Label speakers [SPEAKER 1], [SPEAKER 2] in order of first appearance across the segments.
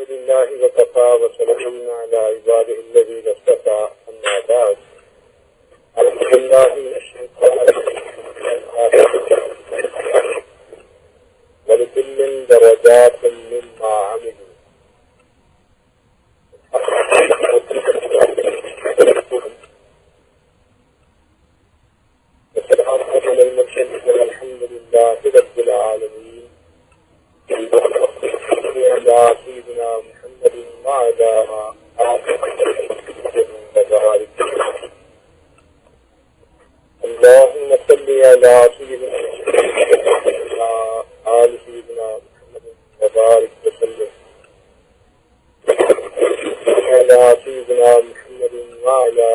[SPEAKER 1] لله وكفى وسلام على عباده الذين اصطفى أما بعد أعوذ بالله من الشيطان ولكل درجات مما عملوا والسلام على المرسلين والحمد لله رب العالمين على سيدنا محمد وعلى آله وبارك اللهم صل على سيدنا آل سيدنا محمد وبارك وسلم على سيدنا محمد وعلى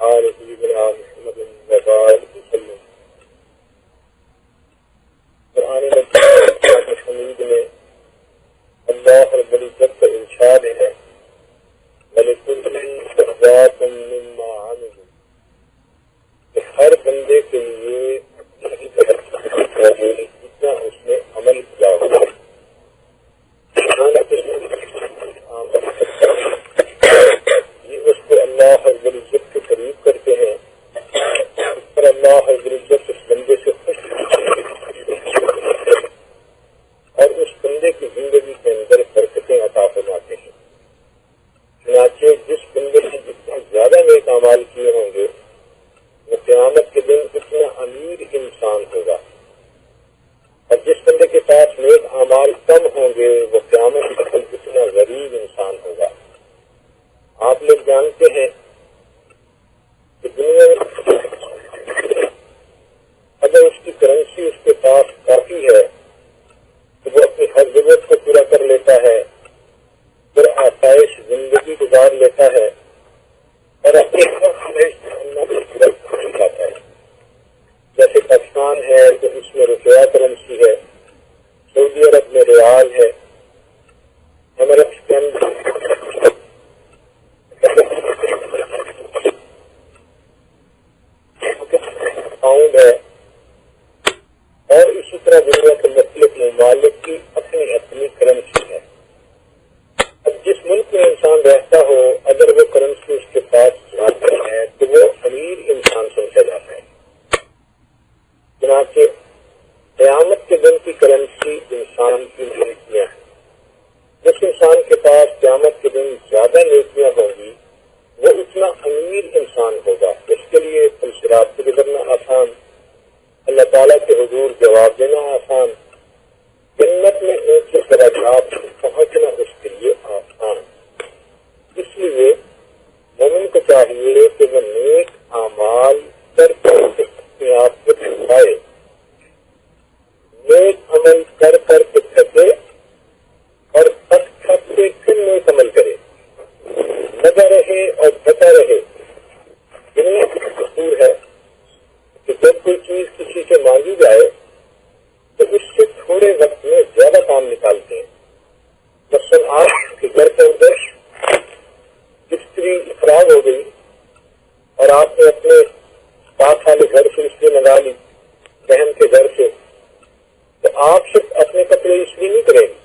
[SPEAKER 1] آل سيدنا محمد وبارك وسلم. قرآن حمید میں اللہ رب العزت کا ارشاد ہے وَلِكُلٍّ دَرَجَاتٌ مِّمَّا عَمِلُوا، کہ ہر بندے کے لیے جتنا اس نے عمل کیا ہوا یہ اس کو اللہ رب العزت کے قریب کرتے ہیں اور اللہ رب العزت اس بندے سے خوش اور اس بندے کی زندگی کے اندر برکتیں عطا فرماتے ہیں. چنانچہ جس بندے نے جتنا زیادہ نیک اعمال کیے ہوں گے وہ قیامت کے دن اتنا امیر انسان ہوگا، اور جس بندے کے پاس نیک اعمال کم ہوں گے وہ قیامت کے دن اتنا غریب انسان ہوگا. آپ لوگ جانتے ہیں کہ دنیا میں اگر اس کی کرنسی اس کے پاس کافی ہے تو وہ اپنی ہر ضرورت کو پورا کر لیتا ہے، پھر آسائش زندگی گزار لیتا ہے اور اپنی ہر خواہش کو پورا کر جاتا ہے. جیسے پاکستان ہے تو اس میں روپیہ کرنسی ہے، سعودی عرب میں ریال ہے، امریکہ کے اندر پاؤنڈ ہے، اور اسی طرح دنیا کے مختلف ممالک کی اپنی اپنی کرنسی ہے. اب جس ملک میں انسان رہتا ہو اگر وہ کرنسی اس کے پاس زیادہ ہے تو وہ امیر انسان سمجھا جاتا ہے. چنانچہ قیامت کے دن کی کرنسی انسان کی نیکیاں ہیں. جس انسان کے پاس قیامت کے دن زیادہ نیکیاں ہوں گی وہ اتنا امیر انسان ہوگا. اس کے لیے صراط سے گزرنا آسان، اللہ تعالیٰ کے حضور جواب دینا آسان، جنت میں اونچے درجات پہنچنا اس کے لیے آسان. اس لیے مومن کو چاہیے کہ وہ نیک اعمال کر کر اپنے آپ کو دکھائے، نیک عمل کر کر کے تھکے اور تھک تھک کے پھر نیک عمل کرے، لگا رہے اور بتا رہے. دنیا کی دستور ہے کہ جب کوئی چیز کسی سے مانگی جائے تو اس سے تھوڑے وقت میں زیادہ کام نکالتے ہیں. مثلاً آپ کے گھر کے اندر استری خراب ہو گئی اور آپ نے اپنے پاس والے گھر سے استری منگا لی، بہن کے گھر سے، تو آپ صرف اپنے کپڑے استری نہیں کریں گے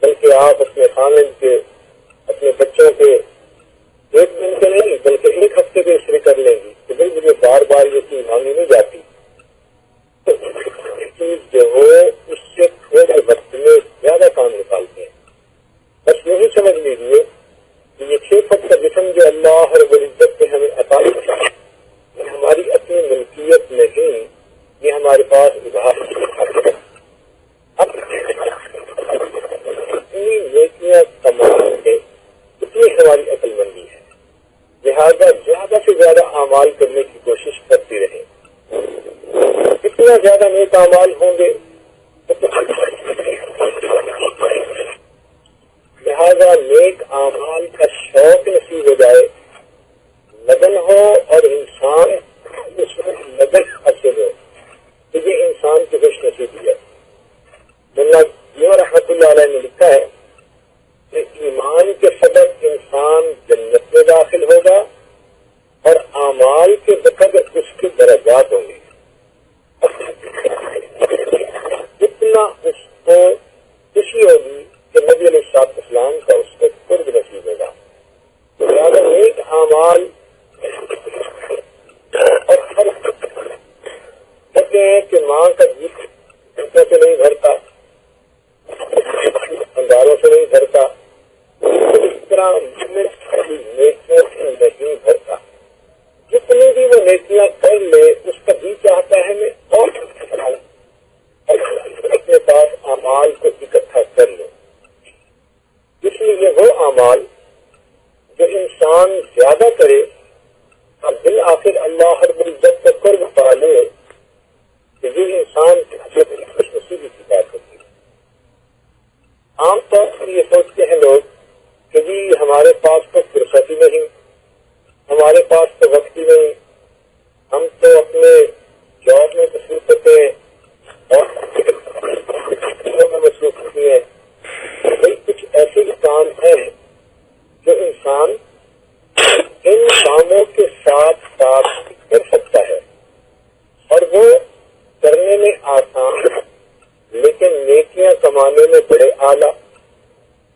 [SPEAKER 1] بلکہ آپ اپنے خاندان کے، اپنے بچوں کے ایک دن کے نہیں بلکہ ایک ہفتے کے استری کر لیں گی کہ بھائی مجھے بار بار یہ چیز مانگی نہیں جاتی. تو چیز جو ہو اس سے تھوڑے وقت میں زیادہ کام نکالتے ہیں. بس یہی سمجھ لیجیے کہ یہ 6 فٹ کا جسم جو اللہ رب العزت نے ہمیں عطا کیا یہ ہماری اپنی ملکیت نہیں، یہ ہمارے پاس ادھار ہے. اب اتنی نیکیاں کمانے کے اتنی ہماری عقل مندی ہے، لہذا زیادہ سے زیادہ اعمال کرنے کی کوشش کرتی رہیں. اتنا زیادہ نیک اعمال ہوں گے لہذا نیک اعمال کا شوق نصیب ہو جائے، لگن ہو اور انسان اس میں لگن حاصل ہو تو یہ انسان کی خوش نصیبی ہے. اللہ رحمۃ اللہ علیہ نے لکھا ہے کہ ایمان کے سبب انسان جنت میں داخل ہوگا اور اعمال کے بقدر اس کے درجات ہوں گے. جتنا اس کو خوشی ہوگی کہ نبی علیہ السلام کا طرح نیکیوں سے نہیں بھرتا. جتنی بھی وہ نیکیاں کر لے اس کا بھی چاہتا ہے میں اور اپنے پاس اعمال کو اکٹھا کر لوں. اس لیے وہ اعمال جو انسان زیادہ کرے اور بالآخر اللہ رب العزت کو قرب پا لے کہ یہ انسان خوش نصیبی کی بات ہوتی ہے. عام طور پر یہ سوچتے ہیں لوگ کہ جی ہمارے پاس تو فرصت ہی نہیں, ہمارے پاس تو وقت ہی نہیں, ہم تو اپنے جاب میں مصروف ہوتے ہیں اور مصروف ہوتی ہیں. کچھ ایسے کام ہیں جو انسان ان کاموں کے ساتھ ساتھ کر سکتا ہے اور وہ کرنے میں آسان لیکن نیکیاں کمانے میں بڑے اعلیٰ.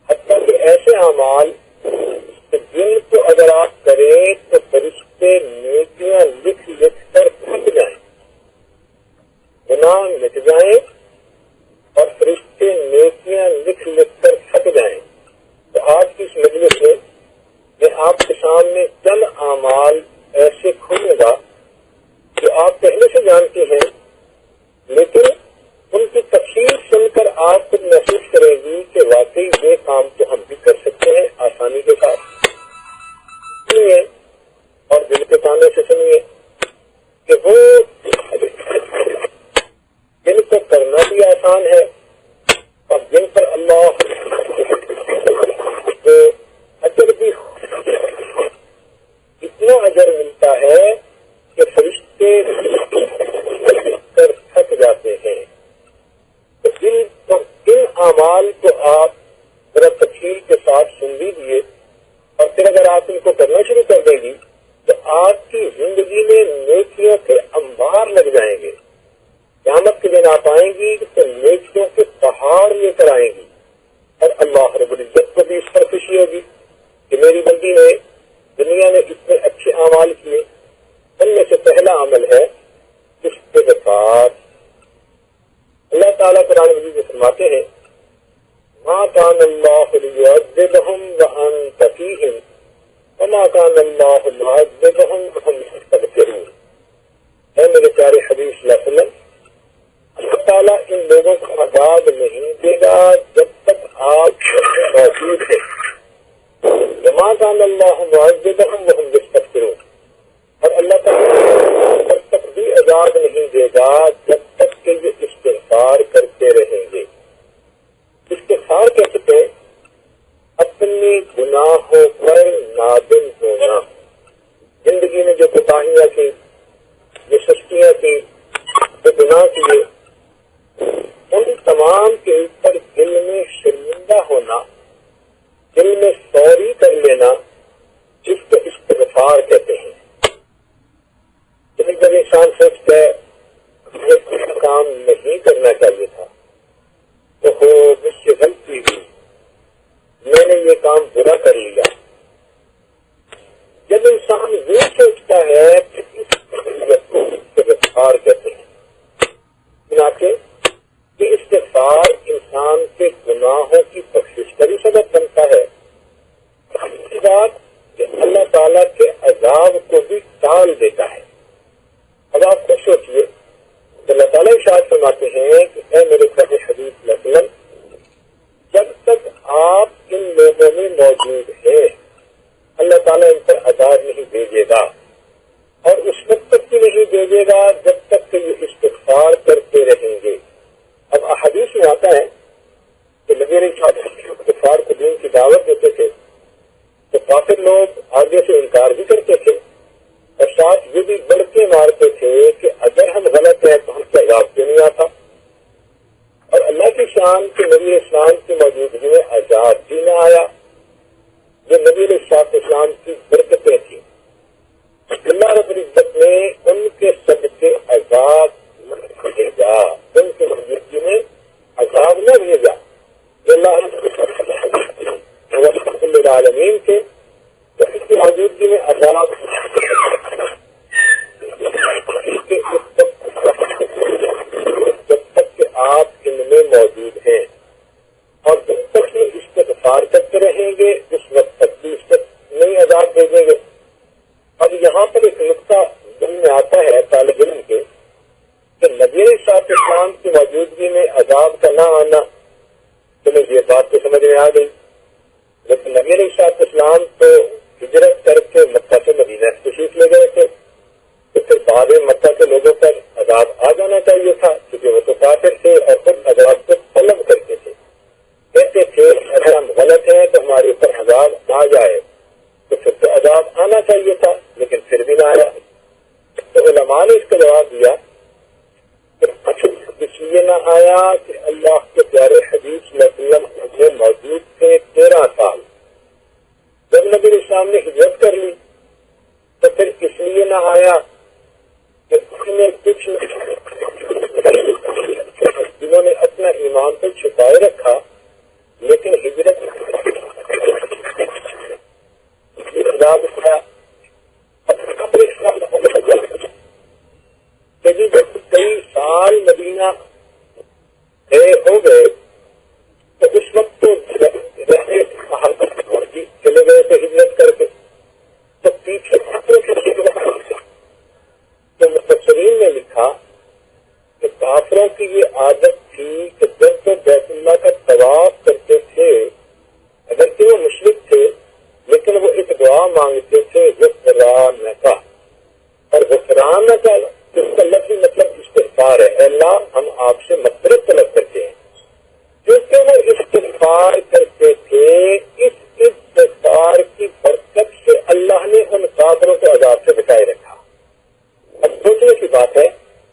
[SPEAKER 1] حتیٰ کہ ایسے اعمال جن کو اگر آپ کریں تو فرشتے نیکیاں لکھ لکھ کر تھک جائیں, گناہ مٹ جائیں اور فرشتے نیکیاں لکھ لکھ کر تھک جائیں. تو آج کی اس مجلس میں میں آپ کے سامنے چند اعمال ایسے کھولوں گا جو آپ پہلے سے جانتے ہیں لیکن ان کی تفصیل سن کر آپ خود محسوس کریں گی کہ واقعی یہ کام تو ہم بھی کر سکتے ہیں آسانی کے ساتھ. سنیے اور دل کے کانے سے سنیے کہ وہ جن کو کرنا بھی آسان ہے اور جن پر اللہ کو اجر بھی اتنا اجر ملتا ہے کہ فرشتے تھک جاتے ہیں. ان اعمال کو آپ ذرا تفصیل کے ساتھ سن لیجیے اور پھر اگر آپ ان کو کرنا شروع کر دیں گی تو آپ کی زندگی میں نیکیوں کے انبار لگ جائیں گے. قیامت کے دن آپ آئیں گی تو نیکیوں کے پہاڑ لے کر آئیں گی اور اللہ رب العزت کو بھی اس پر خوشی ہوگی کہ میری بندی نے دنیا میں اتنے اچھے اعمال کیے. ان میں سے پہلا عمل ہے استغفار. اللہ تعالیٰ قرآن مجید میں فرماتے ہیں ما کان اللہ لیعذبہم وانت فیہم وما کان اللہ معذبہم وہم یستغفرون. اے میرے پیارے حبیب صلی اللہ علیہ وسلم, اللہ تعالیٰ ان لوگوں کو عذاب نہیں دے گا جب تک آپ موجود ہیں. وما کان اللہ معذبہم وہم یستغفرون, اور اللہ تعالیٰ تب تک بھی عذاب نہیں دے گا جب تک کہ یہ استغفار کرتے رہیں گے. استغفار کہتے ہیں اپنے گناہوں پر نادم ہونا. زندگی میں جو کوتاہیاں کی, جو سستیاں کی, جو گناہ کیے, ان تمام کے اوپر دل میں شرمندہ ہونا, دل میں فوری کر لینا, جس کو استغفار کہتے ہیں. جب انسان سوچتا ہے یہ کام نہیں کرنا چاہیے تھا تو ہو مجھ سے غلطی ہوئی, میں نے یہ کام برا کر لیا. جب انسان یہ سوچتا ہے کہ اس کو استغفار کہتے ہیں. چنانچہ یہ استغفار انسان کے گناہوں کی بخشش کا بھی سبب بنتا ہے. دوسری بات کہ اللہ تعالیٰ کے عذاب کو بھی ٹال دیتا ہے. اب آپ خود سوچیے کہ اللہ تعالیٰ ارشاد فرماتے ہیں کہ اے میرے پیارے حبیب صلی اللہ علیہ وسلم, جب تک آپ ان لوگوں میں موجود ہیں اللہ تعالیٰ ان پر عذاب نہیں بھیجے گا, اور اس وقت تک بھی نہیں بھیجے گا جب تک کہ یہ استغفار کرتے رہیں گے. اب احادیث میں آتا ہے کہ نبی علیہ الصلوۃ والسلام کفار کو دین کی دعوت دیتے تھے تو کافر لوگ آگے سے انکار بھی کرتے تھے اور ساتھ یہ بھی بڑھ کے مارتے تھے کہ اگر ہم غلط ہیں تو ہم سے عذاب کیوں نہیں آتا. اور اللہ کی شان کے نبی اسلام کی موجودگی میں عذاب بھی نہ آیا. یہ نبی علیہ السلام کی برکتیں تھیں. اللہ رب العزت نے ان کے صدقے عذاب نہ بھیجا, ان کی موجودگی میں عذاب نہ بھیجا. اللہ رب العالمین کے تو اس کی موجودگی میں عذاب جب تک کہ آپ ان میں موجود ہیں اور جب تک یہ استغفار کرتے رہیں گے اس وقت تک بات تو سمجھ میں آ گئی. لیکن نبی علیہ السلام تو ہجرت کر کے مکہ سے مدینہ تشریف لے گئے تھے، تو پھر بعد مکہ کے لوگوں پر عذاب آ جانا چاہیے تھا، کیونکہ وہ تو کافر تھے اور خود عذاب کو طلب کرتے تھے. کہتے تھے اگر ہم غلط ہیں تو ہمارے اوپر عذاب آ جائے، تو پھر تو عذاب آنا چاہیے تھا، لیکن پھر بھی نہ آیا. تو علماء نے اس کا جواب دیا کہ اس لیے نہ آیا کہ اللہ کے پیارے حبیب صلی اللہ علیہ وسلم میں موجود تھے 13 سال. جب نبی اسلام نے ہجرت کر لی تو پھر اس لیے نہ آیا کہ اس میں کچھ جنہوں نے اپنا ایمان کو چھپائے رکھا لیکن ہجرت جب کئی سال مدینہ ہو گئے تو اس وقت تو چلے گئے تھے ہجرت کر کے، تو پیچھے تو مفسرین نے لکھا کہ کافروں کی یہ عادت تھی کہ جب وہ بیت اللہ کا طواف کرتے تھے، اگر کہ وہ مشرک تھے لیکن وہ ایک دعا مانگتے تھے غفرانک، اور غفرانک اس کا لفظی مطلب استغفار ہے، اے اللہ ہم آپ سے مغفرت طلب کرتے ہیں. کیونکہ وہ استغفار کرتے تھے، اس استغفار کی برکت سے اللہ نے ان کافروں کو عذاب سے بچائے رکھا. اب سوچنے کی بات ہے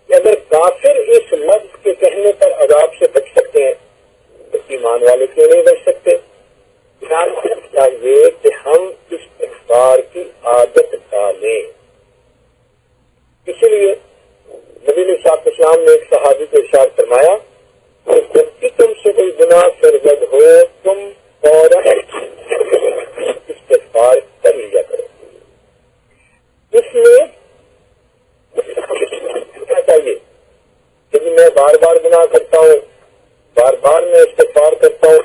[SPEAKER 1] کہ اگر کافر اس لفظ کے کہنے پر عذاب سے بچ سکتے ہیں تو ایمان والے کیوں نہیں بچ سکتے؟ چاہیے کہ ہم استغفار کی عادت ڈالیں. اسی لیے نبی علیہ السلام نے ایک صحابی کو ارشاد فرمایا کہ جب بھی تم سے کوئی گناہ سرزد ہو تم فوراً استغفار کر لیا کرو. اس میں کیا چاہیے کہ میں بار بار گناہ کرتا ہوں، بار بار میں استغفار کرتا ہوں،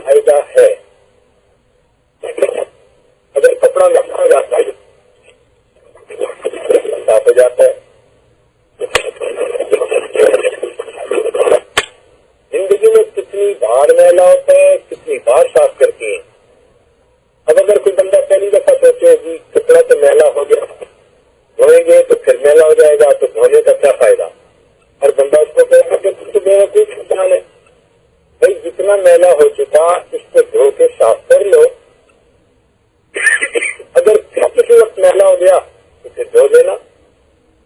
[SPEAKER 1] فائدہ ہے. اگر کپڑا لکھا جاتا ہے صاف ہو جاتا ہے. زندگی میں کتنی بار میلا ہوتا ہے، کتنی بار صاف کرتی ہیں. اب اگر کوئی بندہ پہلی دفعہ سوچے کہ کپڑا تو میلا ہو گیا، دھوئیں گے تو پھر میلا ہو جائے گا، تو دھونے کا کیا فائدہ؟ اور بندہ اس کو کہے گا کہ بیوقوف انسان ہے. بھائی جتنا میلا ہو چکا اس کو دھو کے صاف کر لو، اگر پھر کسی وقت میلا ہو گیا تو پھر دھو دینا.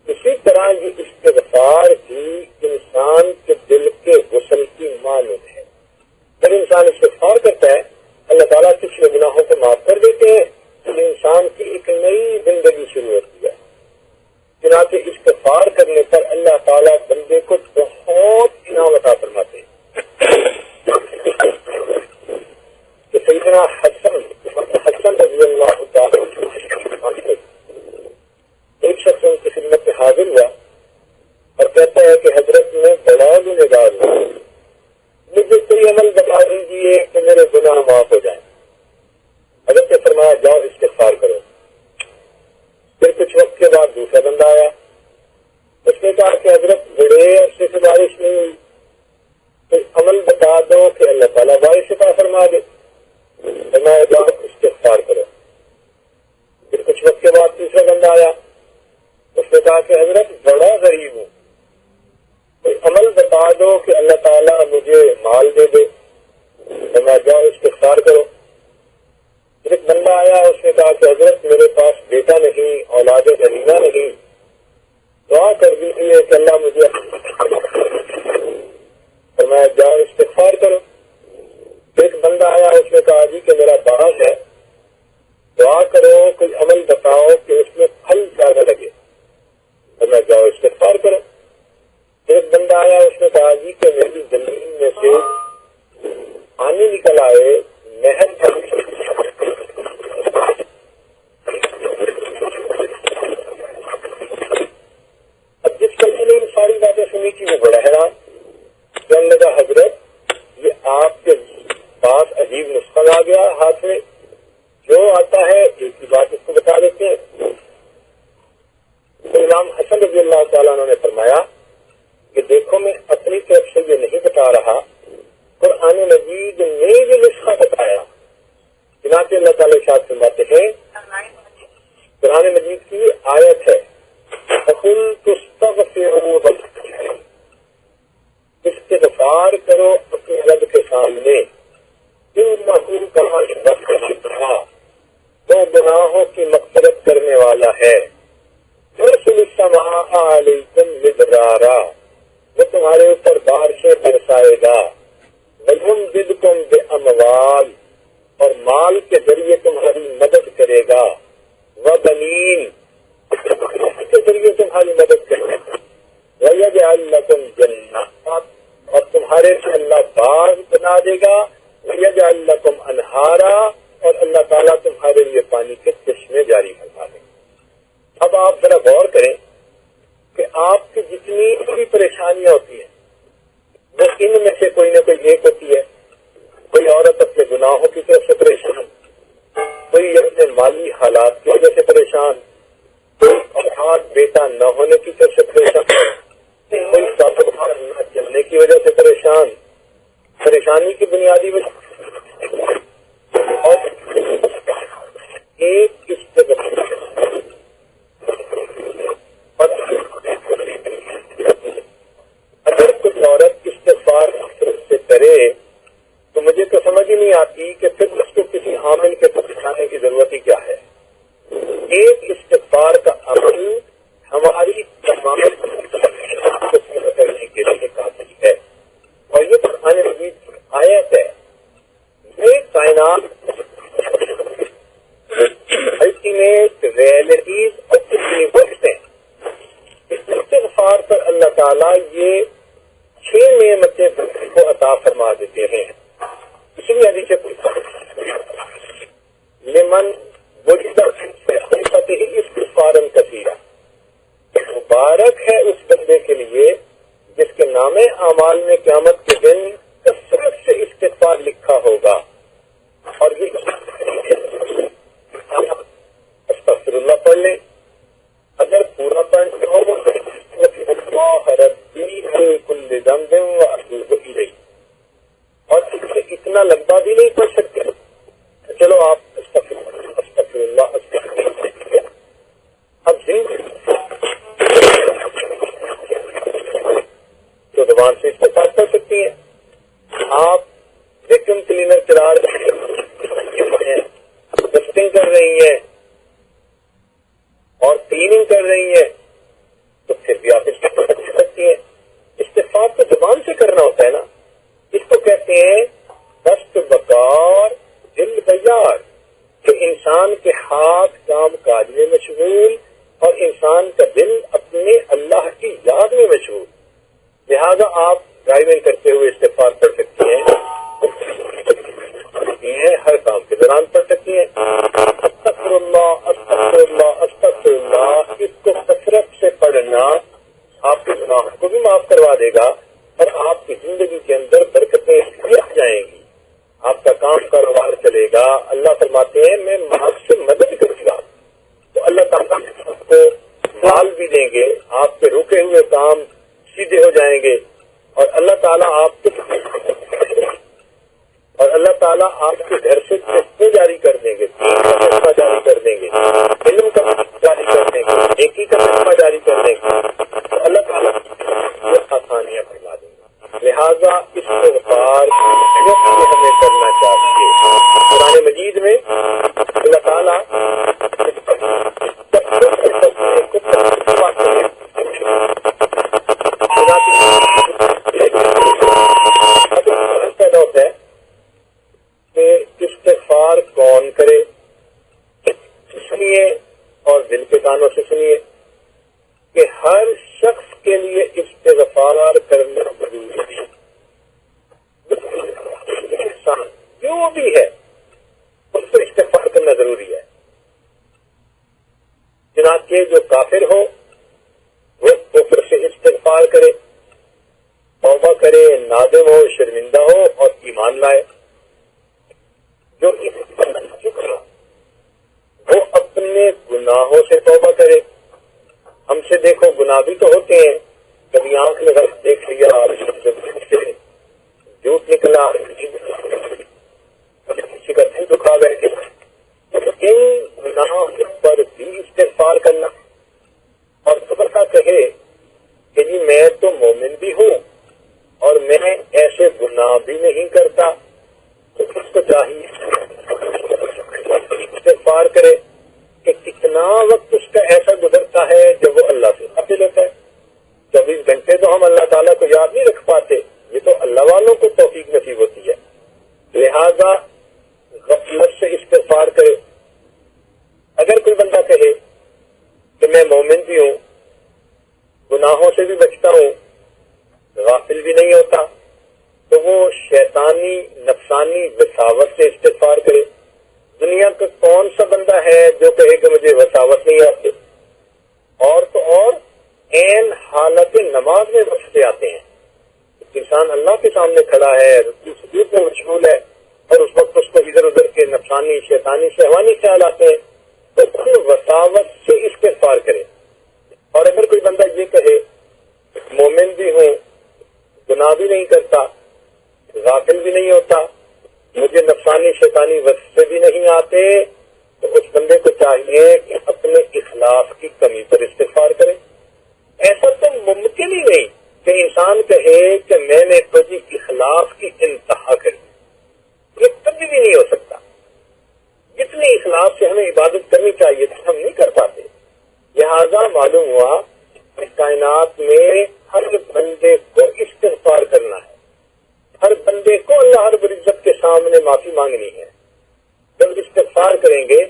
[SPEAKER 1] اسی طرح یہ استغفار بھی انسان کے دل کے غسل کی مانند ہے. جب انسان استغفار کرتا ہے اللہ تعالیٰ پچھلے گناہوں کو معاف کر دیتے ہیں، تو انسان کی ایک نئی زندگی شروع ہوتی ہے. چنانچہ استغفار کرنے پر اللہ تعالیٰ بندے کو بہت انعام عطا فرماتے ہیں. کہ سیدنا حسن رضی اللہ تعالیٰ ایک شخص ان کی خدمت میں حاضر ہوا اور کہتا ہے کہ حضرت میں بڑا گنہگار ہوں، مجھے کوئی عمل بتا دیجیے کہ میرے گناہ معاف ہو جائیں. حضرت نے فرمایا جاؤ استغفار کرو. پھر کچھ وقت کے بعد دوسرا بندہ آیا، اس نے کہا کہ حضرت بڑے عرصے سے بارش نہیں ہوئی، کوئی عمل بتا دو کہ اللہ تعالیٰ بارش عطا فرما دے. فرمایا جاؤ استغفار کرو. پھر کچھ وقت کے بعد تیسرا بندہ آیا، اس نے کہا کہ حضرت بڑا غریب ہوں، کوئی عمل بتا دو کہ اللہ تعالیٰ مجھے مال دے دے. فرمایا جاؤ استغفار کرو. پھر ایک بندہ آیا، اس نے کہا کہ حضرت میرے پاس بیٹا نہیں، اولاد غریبہ نہیں، دعا کر دیجیے کہ اللہ مجھے. فرمایا جاؤ استغفار کرو. ایک بندہ آیا، اس نے کہا جی کہ میرا باغ ہے، دعا کرو کوئی عمل بتاؤ کہ اس میں پھل زیادہ لگے. فرمایا جاؤ استغفار کرو. ایک بندہ آیا، اس نے کہا جی کہ میری زمین میں سے پانی نکل آئے، نہر اب جس بندے نے ان ساری باتیں سنی تھی وہ بڑا حیران. کہنے لگا حضرت یہ آپ کے پاس عجیب نسخہ آ گیا ہاتھ میں، جو آتا ہے ایک ہی بات اس کو بتا دیتے ہیں. تو امام حسن رضی اللہ تعالیٰ عنہ نے فرمایا کہ دیکھو میں اپنی طرف سے یہ نہیں بتا رہا، قرآن قرآن مجید نے یہ نسخہ بتایا. چنانچہ اللہ تعالیٰ ارشاد فرماتے ہیں، قرآن مجید کی آیت ہے، فَقُلْتُ اسْتَغْفِرُوا رَبَّكُمْ، استغفار کرو اپنے رب کے سامنے، إِنَّهُ كَانَ غَفَّارًا، وہ گناہوں کی مغفرت کرنے والا ہے. يُرْسِلُ السَّمَاءَ عَلَيْكُمْ مِدْرَارًا، وہ تمہارے اوپر بارشیں برسائے گا. وَيُمْدِدْكُمْ بِأَمْوَالٍ، اور مال کے ذریعے تمہاری مدد کرے گا. وَبَنِينَ، کے ذریعے تمہاری مدد کرے گا. وَيَجْعَلْ لَكُمْ جَنَّاتٍ، اور تمہارے سے اللہ باغ بنا دے گا. وَيَجْعَلْ لَكُمْ أَنْهَارًا، اور اللہ تعالیٰ تمہارے لیے پانی کے چشمے جاری فرما دے. اب آپ ذرا غور کریں کہ آپ کی جتنی بھی پریشانیاں ہوتی ہیں وہ ان میں سے کوئی نہ کوئی ایک ہوتی ہے. کوئی عورت اپنے گناہوں کی طرف سے پریشان، کوئی اپنے مالی حالات کی وجہ سے پریشان، کوئی اولاد بیٹا نہ ہونے کی طرف سے پریشان، کوئی کاروبار نہ چلنے کی وجہ سے پریشان. پریشانی کی بنیادی وجہ اور ایک اگر کوئی عورت استغفار سے کرے تو مجھے تو سمجھ ہی نہیں آتی کہ پھر اس کو کسی حامل کے پاس جانے کی ضرورت ہی کیا ہے. ایک استغفار کا عمل ہماری تمام کرنے کے لیے کافی ہے. اور یہ قرآن مجید کی آیت ہے. یہ کائنات الٹیمیٹ ریئلٹیز اور کتنی وقت ہیں. استغفار پر اللہ تعالیٰ یہ 6 نعمتیں کو عطا فرما دیتے ہیں. اس لیے حدیث لمن وجد ہی استغفارا کثیرا، مبارک ہے اس بندے کے لیے جس کے نام اعمال میں قیامت کے دن کثرت سے استغفار لکھا ہوگا. اور یہ استغفر اللہ پڑھ لیں. اگر پورا پڑھنا ہو اللہ ربی من کل ذنب واتوب الیہ، اور اتنا لمبا بھی نہیں پڑھ سکتے. چلو آپ استغفر اللہ اب تو زبان سے استغفار کر سکتی ہیں. آپ ویکیوم کلینر چلا رہی ہیں، ڈسٹنگ کر رہی ہیں اور کلیننگ کر رہی ہیں تو پھر بھی آپ استغفار کر سکتی ہیں. استغفار تو زبان سے کرنا ہوتا ہے نا. اس کو کہتے ہیں دست بکار دل بیار، کہ انسان کے ہاتھ کام کاج میں مشغول اور انسان کا دل اپنے اللہ کی یاد میں مشغول. لہذا آپ ڈرائیونگ کرتے ہوئے استغفار پڑھ سکتی ہیں، ہر کام کے دوران پڑھ سکتی ہیں. استغفر اللہ استغفر اللہ استغفر اللہ، اس کو کثرت سے پڑھنا آپ کے گناہوں کو بھی معاف کروا دے گا اور آپ کی زندگی کے اندر برکتیں بھی آ جائیں گی. آپ کا کام کاروبار چلے گا. اللہ فرماتے ہیں میں آپ سے مدد کروں گا، تو اللہ تعالیٰ آپ کو مال بھی دیں گے، آپ کے رکے ہوئے کام سیدھے ہو جائیں گے اور اللہ تعالیٰ آپ کے گھر سے چشمے جاری کر دیں گے، چشمہ جاری کر دیں گے، علم کا جاری کر دیں گے، نیکی کا چشمہ جاری کر دیں گے. تو اللہ تعالیٰ آسانیاں فرما دیں گے. لہذا استغفار ہمیں کرنا چاہیے. قرآن مجید میں اللہ تعالیٰ پیدا ہوتا ہے کہ استغفار کون کرے. سنیے اور دل کے کانوں سے سنیے کہ ہر شخص کے لیے استغفار کرنا ضروری ہے. انسان جو بھی ہے اس کو استغفار کرنا ضروری ہے. چنانچہ جو کافر ہو وہ کفر سے استغفار کرے، توبہ کرے، نادم ہو، شرمندہ ہو اور ایمان لائے. جو اس پر چکا وہ اپنے گناہوں سے توبہ کرے. ہم سے دیکھو گناہ بھی تو ہوتے ہیں، کبھی آنکھ میں غلط دیکھ لیا، جھوٹ نکلا، کسی کا دل دکھا بیٹھے، ان گناہوں پر بھی استغفار کرنا، اور خبر کا کہے کہ جی میں تو مومن بھی ہوں اور میں ایسے گناہ بھی نہیں کرتا، تو اس کو چاہیے استغفار کرے کہ کتنا وقت اس کا ایسا گزرتا ہے جب وہ اللہ سے غافل ہوتا ہے۔ 24 گھنٹے تو ہم اللہ تعالیٰ کو یاد نہیں رکھ پاتے، یہ تو اللہ والوں کو توفیق نصیب ہوتی ہے۔ لہذا غفلت سے استغفار کرے۔ اگر کوئی بندہ کہے کہ میں مومن بھی ہوں، گناہوں سے بھی بچتا ہوں، غافل بھی نہیں ہوتا، تو وہ شیطانی نفسانی وساوت سے استغفار کرے۔ دنیا کا کون سا بندہ ہے جو کہے کہ مجھے وساوت نہیں آتی؟ اور تو اور عین حالت نماز میں وسوسے آتے ہیں۔ انسان اللہ کے سامنے کھڑا ہے، رکوع سجود میں مشغول ہے، اور اس وقت اس کو ادھر ادھر کے نفسانی شیطانی شہوانی خیال آتے ہیں، تو پھر وساوت سے استغفار کرے۔ اور اگر کوئی بندہ یہ کہے مومن بھی ہوں، گناہ بھی نہیں کرتا، غافل بھی نہیں ہوتا، مجھے نفسانی شیطانی وسوسے بھی نہیں آتے، تو اس بندے کو چاہیے کہ اپنے اخلاص کی کمی پر استغفار کرے۔ ایسا تو ممکن ہی نہیں کہ انسان کہے کہ میں نے تو جی اخلاص کی انتہا کری، یہ کبھی بھی نہیں ہو سکتا۔ جتنی اخلاص سے ہمیں عبادت کرنی چاہیے تھی ہم نہیں کر پاتے۔ لہذا معلوم ہوا کہ کائنات میں ہر بندے کو استغفار کرنا ہے، ہر بندے کو اللہ رب العزت کے سامنے معافی مانگنی ہے۔ جب استغفار کریں گے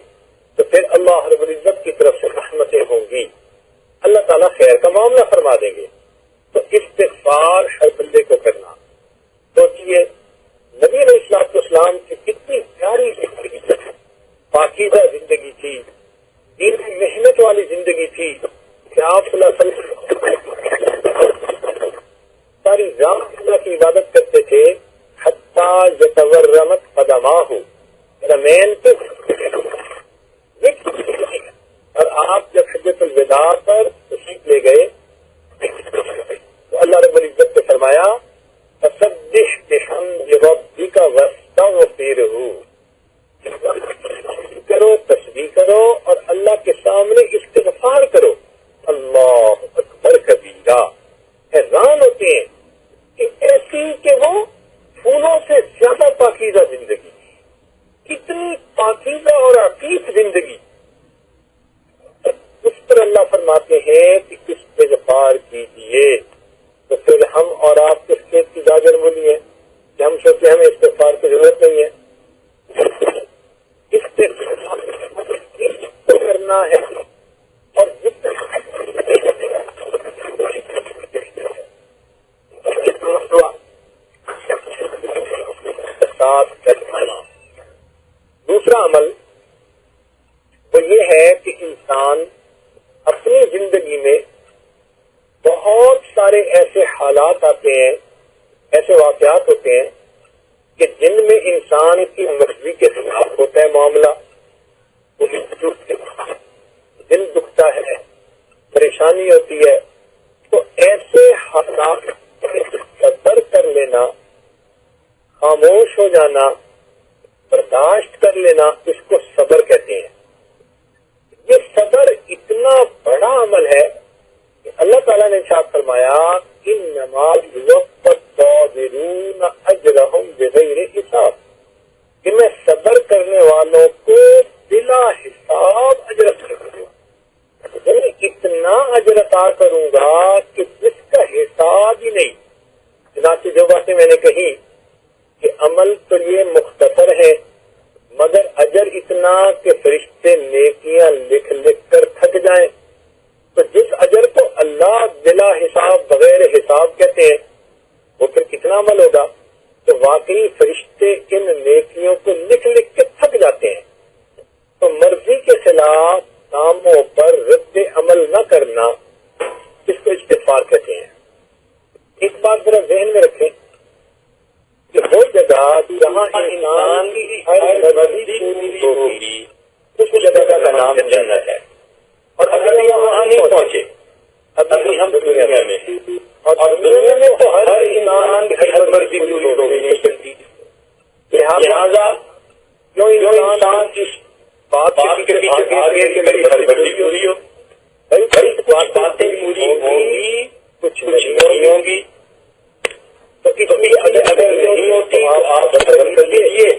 [SPEAKER 1] تو پھر اللہ رب العزت کی طرف سے رحمتیں ہوں گی، اللہ تعالیٰ خیر کا معاملہ فرما دیں گے۔ تو استغفار ہر بندے کو کرنا۔ سوچئے نبی علیہ السلام کی کتنی پیاری زندگی تھی، پاکیزہ زندگی تھی، دین کی محنت والی زندگی تھی کہ آپ صلی اللہ علیہ وسلم ساری رات اللہ کی عبادت کرتے تھے، حتیٰ یتورمت قدماہ، رمین پہ، اور آپ جب حجۃ الوداع پر تشریف لے گئے تو اللہ رب العزت نے فرمایا فسبح بحمد ربک واستغفرہ، کرو تسبیح کرو اور اللہ کے سامنے استغفار کرو۔ اللہ اکبر کبیرہ، حیران ہوتے ہیں کہ ایسی کہ وہ پھولوں سے زیادہ پاکیزہ زندگی، کتنی پاکیزہ اور عفیف زندگی، اس پر اللہ فرماتے ہیں کہ استغفار کیجیے۔ تو پھر ہم اور آپ کس کھیت کی گاجر مولی ہیں کہ ہم سوچتے ہمیں استغفار کی ضرورت نہیں ہے۔ استغفار کرنا ہے، اور دوسرا عمل وہ یہ ہے کہ انسان اپنی زندگی میں بہت سارے ایسے حالات آتے ہیں، ایسے واقعات ہوتے ہیں کہ جن میں انسان کی مرضی کے خلاف ہوتا ہے معاملہ، دل دکھتا ہے، پریشانی ہوتی ہے، تو ایسے حالات صبر کر لینا، خاموش ہو جانا، برداشت کر لینا، اس کو صبر کہتے ہیں۔ یہ صبر اتنا بڑا عمل ہے کہ اللہ تعالیٰ نے ارشاد فرمایا انما یوفی الصابرون اجرہم بغیر حساب، کہ میں صبر کرنے والوں کو بلا حساب اجر کروں گا، یعنی اتنا اجر عطا کروں گا کہ جس کا حساب ہی نہیں۔ چنانچہ جو باتیں میں نے کہی کہ عمل تو یہ مختصر ہے، مگر اجر اتنا کہ فرشتے نیکیاں لکھ لکھ کر تھک جائیں، تو جس اجر کو اللہ بلا حساب بغیر حساب کہتے ہیں وہ پھر کتنا عمل ہوگا۔ تو واقعی فرشتے ان نیکیوں کو لکھ لکھ کے تھک جاتے ہیں۔ تو مرضی کے خلاف کاموں پر رد عمل نہ کرنا، اس کو استغفار کہتے ہیں۔ ایک بات ذرا ذہن میں رکھیں کہ وہ جگہ جہاں انسان کی ہر مرضی پوری ہوگی اس جگہ کا نام جنت ہے۔ اور اگر ہم وہاں نہیں پہنچے، ابھی ہم دنیا میں، اور دنیا میں تو ہر انسان کی ہر مرضی پوری ہو نہیں سکتی، لہٰذا جو انسان اس بات کے پیچھے کہ میری ہر بڑی پوری ہو، باتیں پوری ہوں گی، کچھ نہیں ہوں گی، تو اس لیے اگر نہیں ہوتی تو آپ بدل کر لیجیے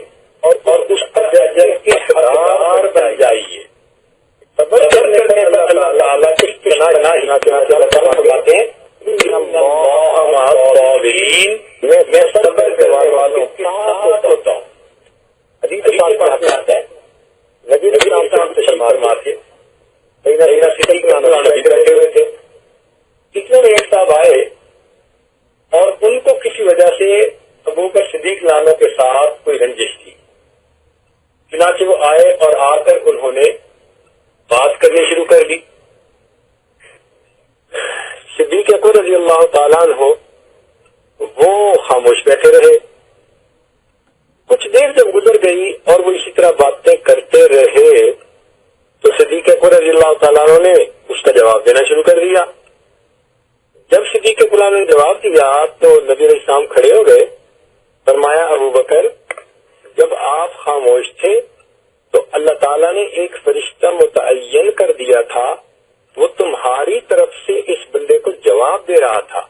[SPEAKER 1] اور اس پر جنت کے حقدار بن جائیے۔ صبر کرنے پر اللہ تعالیٰ کس طرح فرماتے ہیں میں صبر کرنے والوں کے ساتھ ہوتا ہوں۔ حدیث پاک میں آتا ہے نبی علیہ السلام سے فرما کے بیٹھے ہوئے تھے، اتنے میں ایک صاحب آئے اور ان کو کسی وجہ سے ابوبکر صدیق لانوں کے ساتھ کوئی رنجش تھی، چنانچہ وہ آئے اور آ کر انہوں نے بات کرنی شروع کر دی۔ صدیق اکبر رضی اللہ تعالیٰ عنہ وہ خاموش بیٹھے رہے۔ کچھ دیر جب گزر گئی اور وہ اسی طرح باتیں کرتے رہے تو صدیق اکبر رضی اللہ تعالیٰ عنہ نے اس کا جواب دینا شروع کر دیا۔ جب صدیق اکبر نے جواب دیا تو نبی علیہ السلام کھڑے ہو گئے، فرمایا ابو بکر جب آپ خاموش تھے تو اللہ تعالیٰ نے ایک فرشتہ متعین کر دیا تھا، وہ تمہاری طرف سے اس بندے کو جواب دے رہا تھا۔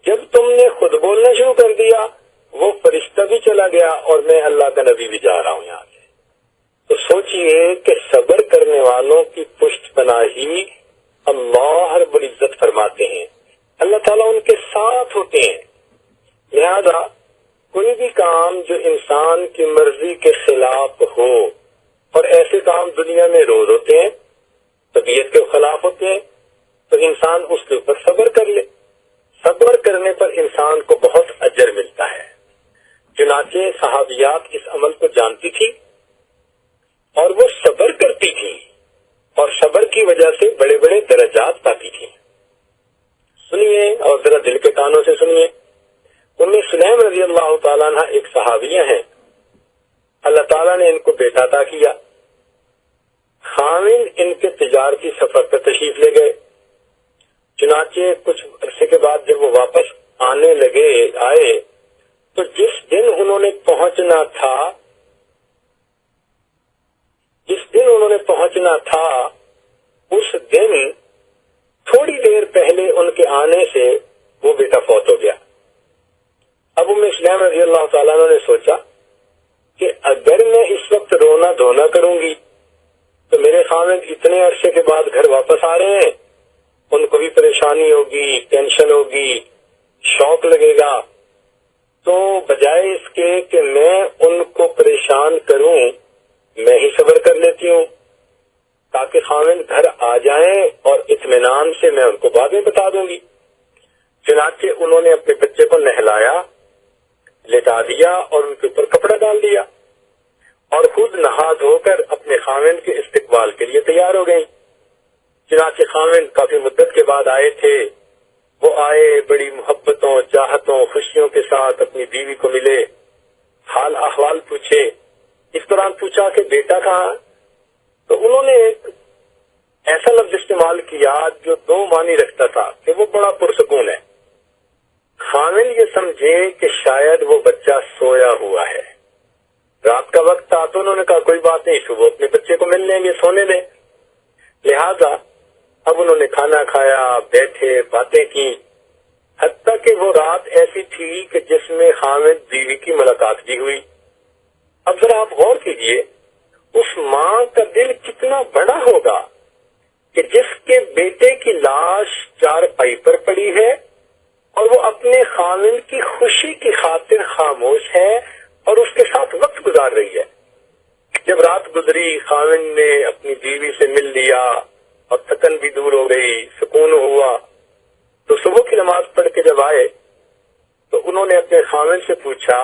[SPEAKER 1] جب تم نے خود بولنا شروع کر دیا وہ فرشتہ بھی چلا گیا اور میں اللہ کا نبی بھی جا رہا ہوں یہاں سے۔ تو سوچئے کہ صبر کرنے والوں کی پشت پناہی اللہ رب العزت فرماتے ہیں، اللہ تعالیٰ ان کے ساتھ ہوتے ہیں۔ لہذا کوئی بھی کام جو انسان کی مرضی کے خلاف ہو، اور ایسے کام دنیا میں روز ہوتے ہیں، طبیعت کے خلاف ہوتے ہیں، تو انسان اس کے اوپر صبر کر لے۔ صبر کرنے پر انسان کو بہت اجر ملتا ہے۔ چنانچہ صحابیات اس عمل کو جانتی تھی اور وہ صبر کرتی تھی اور صبر کی وجہ سے بڑے بڑے درجات پاتی تھی۔ سنیے اور ذرا دل کے کانوں سے سنیے۔ ام سلیم رضی اللہ تعالیٰ عنہ ایک صحابیہ ہیں، اللہ تعالیٰ نے ان کو بیٹا عطا کیا۔ خاوند ان کے تجارتی سفر پر تشریف لے گئے، چنانچہ کچھ عرصے کے بعد جب وہ واپس آنے آئے تو جس دن انہوں نے پہنچنا تھا اس دن تھوڑی دیر پہلے ان کے آنے سے وہ بیٹا فوت ہو گیا۔ اب ام سلیم رضی اللہ تعالیٰ عنہ نے سوچا کہ اگر میں اس وقت رونا دھونا کروں گی تو میرے خاوند اتنے عرصے کے بعد گھر واپس آ رہے ہیں، ان کو بھی پریشانی ہوگی، ٹینشن ہوگی، شوق لگے گا، تو بجائے اس کے کہ میں ان کو پریشان کروں میں ہی صبر کر لیتی ہوں تاکہ خاوند گھر آ جائیں اور اطمینان سے میں ان کو بعد میں بتا دوں گی۔ چنانچہ انہوں نے اپنے بچے کو نہلایا، لٹا دیا اور ان کے اوپر کپڑا ڈال دیا اور خود نہا دھو کر اپنے خاوند کے استقبال کے لیے تیار ہو گئی۔ چنانچہ خاوند کافی مدت کے بعد آئے تھے، وہ آئے بڑی محبتوں، چاہتوں، خوشیوں کے ساتھ اپنی بیوی کو ملے، حال احوال پوچھے۔ اس دوران پوچھا کہ بیٹا کہاں؟ تو انہوں نے ایک ایسا لفظ استعمال کیا جو دو معنی رکھتا تھا کہ وہ بڑا پرسکون ہے۔ خاوند یہ سمجھے کہ شاید وہ بچہ سویا ہوا ہے، رات کا وقت تھا تو انہوں نے کہا کوئی بات نہیں، صبح اپنے بچے کو مل لیں گے، سونے دیں۔ لہذا اب انہوں نے کھانا کھایا، بیٹھے، باتیں کی، حتیٰ کہ وہ رات ایسی تھی کہ جس میں خاوند بیوی کی ملاقات بھی ہوئی۔ اب ذرا آپ غور کیجئے اس ماں کا دل کتنا بڑا ہوگا کہ جس کے بیٹے کی لاش چارپائی پر پڑی ہے اور وہ اپنے خاوند کی خوشی کی خاطر خاموش ہے اور اس کے ساتھ وقت گزار رہی ہے۔ جب رات گزری، خاوند نے اپنی بیوی سے مل لیا اور تھکن بھی دور ہو گئی، سکون ہوا، تو صبح کی نماز پڑھ کے جب آئے تو انہوں نے اپنے خاوند سے پوچھا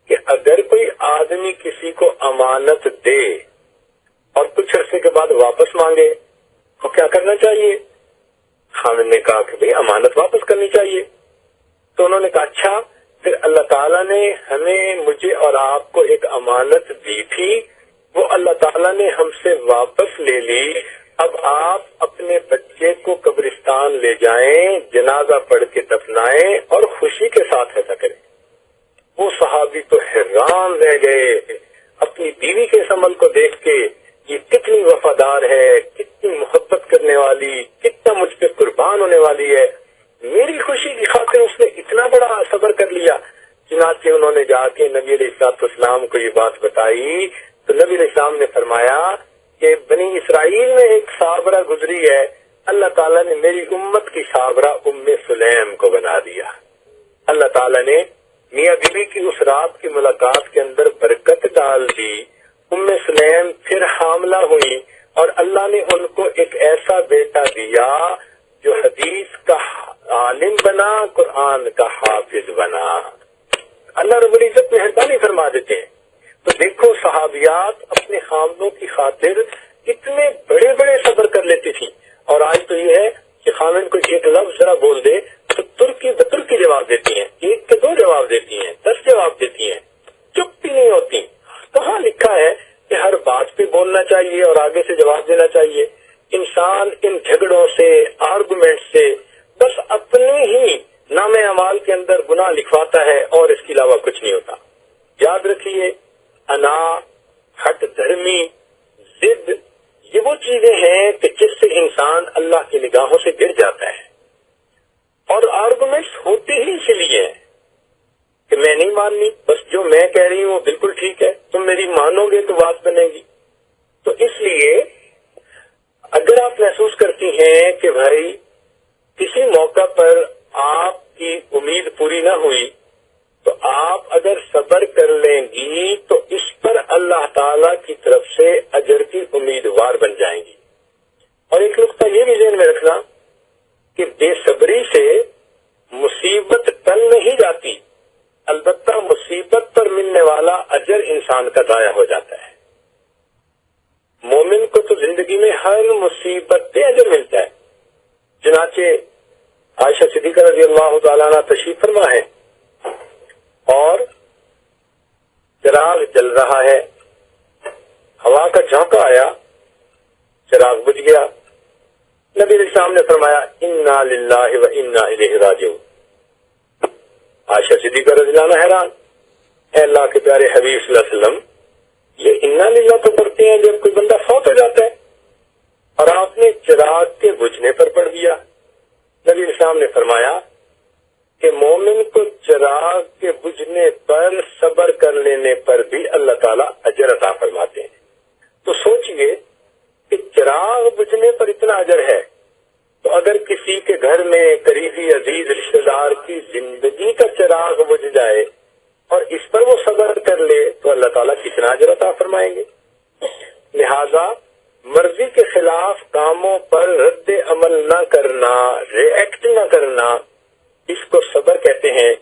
[SPEAKER 1] کہ اگر کوئی آدمی کسی کو امانت دے اور کچھ عرصے کے بعد واپس مانگے تو کیا کرنا چاہیے؟ خاوند نے کہا کہ بھئی امانت واپس کرنی چاہیے۔ تو انہوں نے کہا اچھا، پھر اللہ تعالیٰ نے مجھے اور آپ کو ایک امانت دی تھی، وہ اللہ تعالیٰ نے ہم سے واپس لے لی، اب آپ اپنے بچے کو قبرستان لے جائیں، جنازہ پڑھ کے دفنائیں اور خوشی کے ساتھ ایسا کریں۔ وہ صحابی تو حیران رہ گئے اپنی بیوی کے اس عمل کو دیکھ کے، یہ کتنی وفادار ہے، کتنی محبت کرنے والی، کتنا مجھ پہ قربان ہونے والی ہے، میری خوشی کی خاطر اس نے اتنا بڑا صبر کر لیا۔ چنانچہ انہوں نے جا کے نبی علیہ السلام کو یہ بات بتائی تو نبی علیہ السلام نے فرمایا کہ بنی اسرائیل میں ایک صابرہ گزری ہے، اللہ تعالیٰ نے میری امت کی صابرہ ام سلیم کو بنا دیا۔ اللہ تعالیٰ نے میاں بیوی کی اس رات کی ملاقات کے اندر برکت ڈال دی، ام سلیم پھر حاملہ ہوئی اور اللہ نے ان کو ایک ایسا بیٹا دیا جو حدیث کا عالم بنا، قرآن کا حافظ بنا۔ اللہ رب العزت مہربانی فرما دیتے ہیں۔ تو دیکھو صحابیات اپنے خامدوں کی خاطر اتنے بڑے بڑے صبر کر لیتی تھی، اور آج تو یہ ہے کہ خامن کو ایک لفظ ذرا بول دے تو ترکی بترکی جواب دیتی ہیں، ایک کے 2 جواب دیتی ہیں، 10 جواب دیتی ہیں، چپ بھی نہیں ہوتی۔ کہاں لکھا ہے کہ ہر بات پہ بولنا چاہیے اور آگے سے جواب دینا چاہیے؟ انسان ان جھگڑوں سے، آرگومنٹ سے بس اپنے ہی نام اعمال کے اندر گناہ لکھواتا ہے اور اس کے علاوہ کچھ نہیں ہوتا۔ یاد رکھیے، انا، ہٹ دھرمی، ضد، یہ وہ چیزیں ہیں کہ جس سے انسان اللہ کی نگاہوں سے گر جاتا ہے، اور آرگومنٹس ہوتے ہی اسی لیے ہیں کہ میں نہیں ماننی، بس جو میں کہہ رہی ہوں وہ بالکل ٹھیک ہے، تم میری مانو گے تو بات بنے گی۔ تو اس لیے اگر آپ محسوس کرتی ہیں کہ بھائی کسی موقع پر آپ کی امید پوری نہ ہوئی تو آپ اگر صبر کر لیں گی تو اس پر اللہ تعالی کی طرف سے اجر کی امیدوار بن جائیں گی۔ اور ایک نقطہ یہ بھی ذہن میں رکھنا کہ بے صبری سے مصیبت ٹل نہیں جاتی، البتہ مصیبت پر ملنے والا اجر انسان کا ضائع ہو جاتا ہے۔ مومن کو تو زندگی میں ہر مصیبت پہ اجر ملتا ہے۔ چنانچہ عائشہ صدیقہ رضی اللہ تعالیٰ عنہ تشریف فرما ہے اور چراغ جل رہا ہے، ہوا کا جھونکا آیا، چراغ بجھ گیا۔ نبی علیہ السلام نے فرمایا انا للہ و انا الیہ راجعون۔ عائشہ صدیقہ رضی اللہ عنہ حیران، اے اللہ کے پیارے حبیب صلی اللہ علیہ وسلم، یہ انا للہ تو پڑھتے ہیں جب کوئی بندہ فوت ہو جاتا ہے، اور آپ نے چراغ کے بجھنے پر پڑھ دیا۔ نبی علیہ السلام نے فرمایا کہ مومن کو چراغ کے بجھنے پر صبر کر لینے پر بھی اللہ تعالیٰ اجر عطا فرماتے ہیں۔ تو سوچئے کہ چراغ بجھنے پر اتنا اجر ہے، تو اگر کسی کے گھر میں قریبی عزیز رشتہ دار کی زندگی کا چراغ بجھ جائے اور اس پر وہ صبر کر لے تو اللہ تعالیٰ کتنا اجر عطا فرمائیں گے۔ لہذا مرضی کے خلاف کاموں پر رد عمل نہ کرنا، ریئیکٹ نہ کرنا، اس کو صبر کہتے ہیں،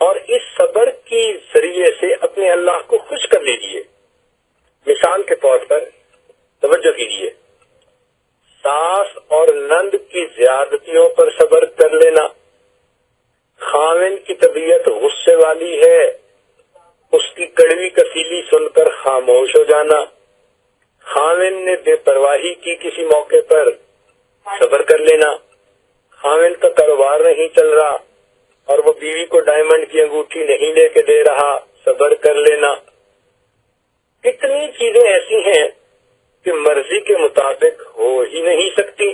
[SPEAKER 1] اور اس صبر کی ذریعے سے اپنے اللہ کو خوش کر لیجیے۔ مثال کے طور پر توجہ کیجیے، ساس اور نند کی زیادتیوں پر صبر کر لینا، خاوند کی طبیعت غصے والی ہے، اس کی کڑوی کسیلی سن کر خاموش ہو جانا، خاوند نے بے پرواہی کی کسی موقع پر صبر کر لینا، خاوند کا کاروبار نہیں چل رہا اور وہ بیوی کو ڈائمنڈ کی انگوٹھی نہیں لے کے دے رہا، صبر کر لینا۔ کتنی چیزیں ایسی ہیں کہ مرضی کے مطابق ہو ہی نہیں سکتی،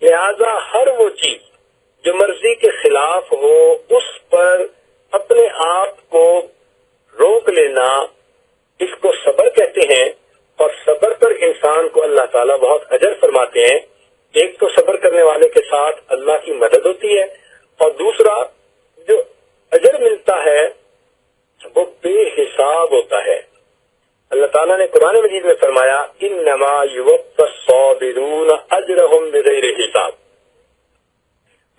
[SPEAKER 1] لہذا ہر وہ چیز جو مرضی کے خلاف ہو اس پر اپنے آپ کو روک لینا، اس کو صبر کہتے ہیں، اور صبر پر انسان کو اللہ تعالیٰ بہت اجر فرماتے ہیں۔ ایک تو صبر کرنے والے کے ساتھ اللہ کی مدد ہوتی ہے، اور دوسرا جو اجر ملتا ہے وہ بے حساب ہوتا ہے۔ اللہ تعالیٰ نے قرآن مجید میں فرمایا انما یوفی الصابرون اجرہم بغیر حساب۔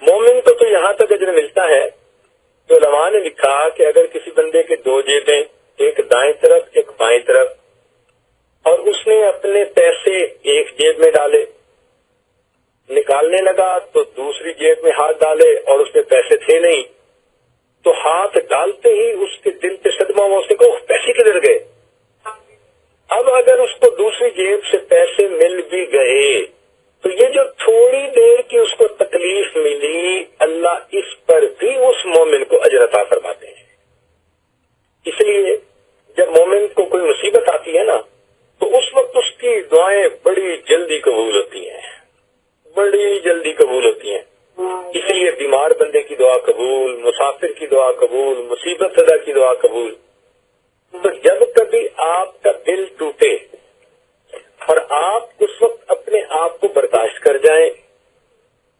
[SPEAKER 1] مومن کو تو یہاں تک اجر ملتا ہے کہ علماء نے لکھا کہ اگر کسی بندے کے 2 جیبیں، ایک دائیں طرف ایک بائیں طرف، اور اس نے اپنے پیسے ایک جیب میں ڈالے، نکالنے لگا تو دوسری جیب میں ہاتھ ڈالے اور اس میں پیسے تھے نہیں، تو ہاتھ ڈالتے ہی اس کے دل پہ صدمہ ہوا، اس نے کہا پیسے کدھر گئے؟ اب اگر اس کو دوسری جیب سے پیسے مل بھی گئے تو یہ جو تھوڑی دیر کی اس کو تکلیف ملی، اللہ اس پر بھی اس مومن کو اجر عطا فرماتے ہیں۔ مومن کو کوئی مصیبت آتی ہے نا تو اس وقت اس کی دعائیں بڑی جلدی قبول ہوتی ہیں، بڑی جلدی قبول ہوتی ہیں. اس لیے بیمار بندے کی دعا قبول، مسافر کی دعا قبول، مصیبت زدہ کی دعا قبول. تو جب کبھی آپ کا دل ٹوٹے اور آپ اس وقت اپنے آپ کو برداشت کر جائیں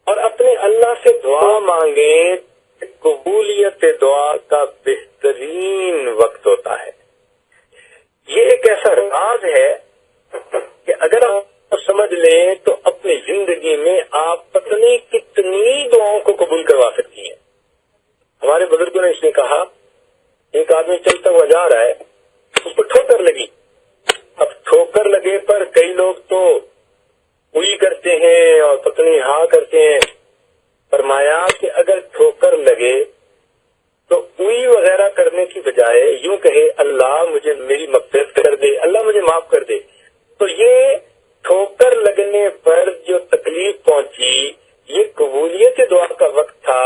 [SPEAKER 1] اور اپنے اللہ سے دعا مانگیں، قبولیت دعا کا بہترین وقت ہوتا ہے. یہ ایک ایسا راز ہے کہ اگر آپ سمجھ لیں تو اپنی زندگی میں آپ پتہ نہیں کتنی دعاؤں کو قبول کروا سکتی ہیں. ہمارے بزرگوں نے اس نے کہا، ایک آدمی چلتا ہوا جا رہا ہے، اس کو ٹھوکر لگی. اب ٹھوکر لگے پر کئی لوگ تو ہوئی کرتے ہیں اور پتنی ہاں کرتے ہیں. فرمایا کہ اگر ٹھوکر لگے تو ہوئی وغیرہ کرنے کی بجائے یوں کہے اللہ مجھے میری مغفرت کر دے، اللہ مجھے معاف کر دے. تو یہ ٹھوکر لگنے پر جو تکلیف پہنچی یہ قبولیت دعا کا وقت تھا.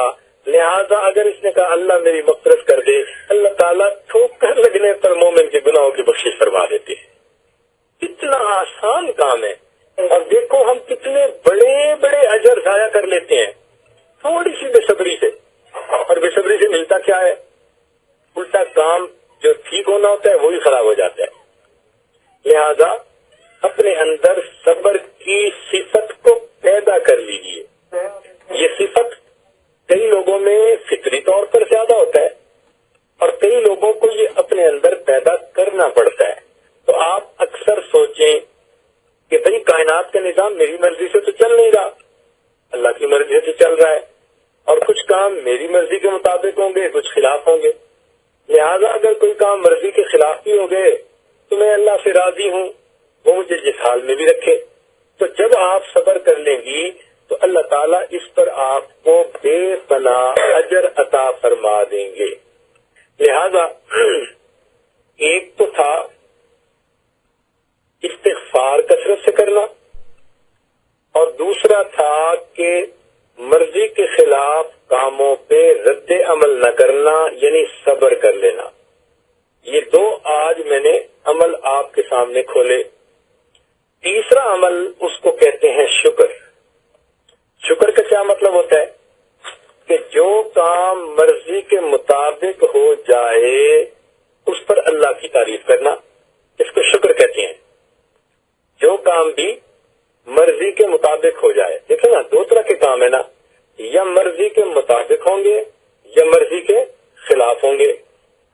[SPEAKER 1] لہذا اگر اس نے کہا اللہ میری مغفرت کر دے، اللہ تعالیٰ ٹھوکر لگنے پر مومن کے گناہوں کی بخشش فرما دیتے ہیں. کتنا آسان کام ہے. اور دیکھو ہم کتنے بڑے بڑے اجر ضائع کر لیتے ہیں تھوڑی سی بے صبری سے. اور بے صبری سے ملتا کیا ہے؟ الٹا کام جو ٹھیک ہونا ہوتا ہے وہی خراب ہو جاتا ہے. لہذا اپنے اندر صبر کی صفت کو پیدا کر لیجیے. یہ صفت کئی لوگوں میں فطری طور پر زیادہ ہوتا ہے اور کئی لوگوں کو یہ اپنے اندر پیدا کرنا پڑتا ہے. تو آپ اکثر سوچیں کہ بھئی کائنات کا نظام میری مرضی سے تو چل نہیں رہا، اللہ کی مرضی سے چل رہا ہے، اور کچھ کام میری مرضی کے مطابق ہوں گے، کچھ خلاف ہوں گے. لہذا اگر کوئی کام مرضی کے خلاف بھی ہو گئے تو میں اللہ سے راضی ہوں، وہ مجھے جس حال میں بھی رکھے. تو جب آپ صبر کر لیں گی تو اللہ تعالیٰ اس پر آپ کو بے پناہ اجر عطا فرما دیں گے. لہذا ایک تو تھا استغفار کثرت سے کرنا، اور دوسرا تھا کہ مرضی کے خلاف کاموں پہ رد عمل نہ کرنا، یعنی صبر کر لینا. یہ دو آج میں نے عمل آپ کے سامنے کھولے. تیسرا عمل اس کو کہتے ہیں شکر. شکر کا کیا مطلب ہوتا ہے؟ کہ جو کام مرضی کے مطابق ہو جائے اس پر اللہ کی تعریف کرنا، اس کو شکر کہتے ہیں. جو کام بھی مرضی کے مطابق ہو جائے. دیکھیں نا، دو طرح کے کام ہے نا، یا مرضی کے مطابق ہوں گے یا مرضی کے خلاف ہوں گے.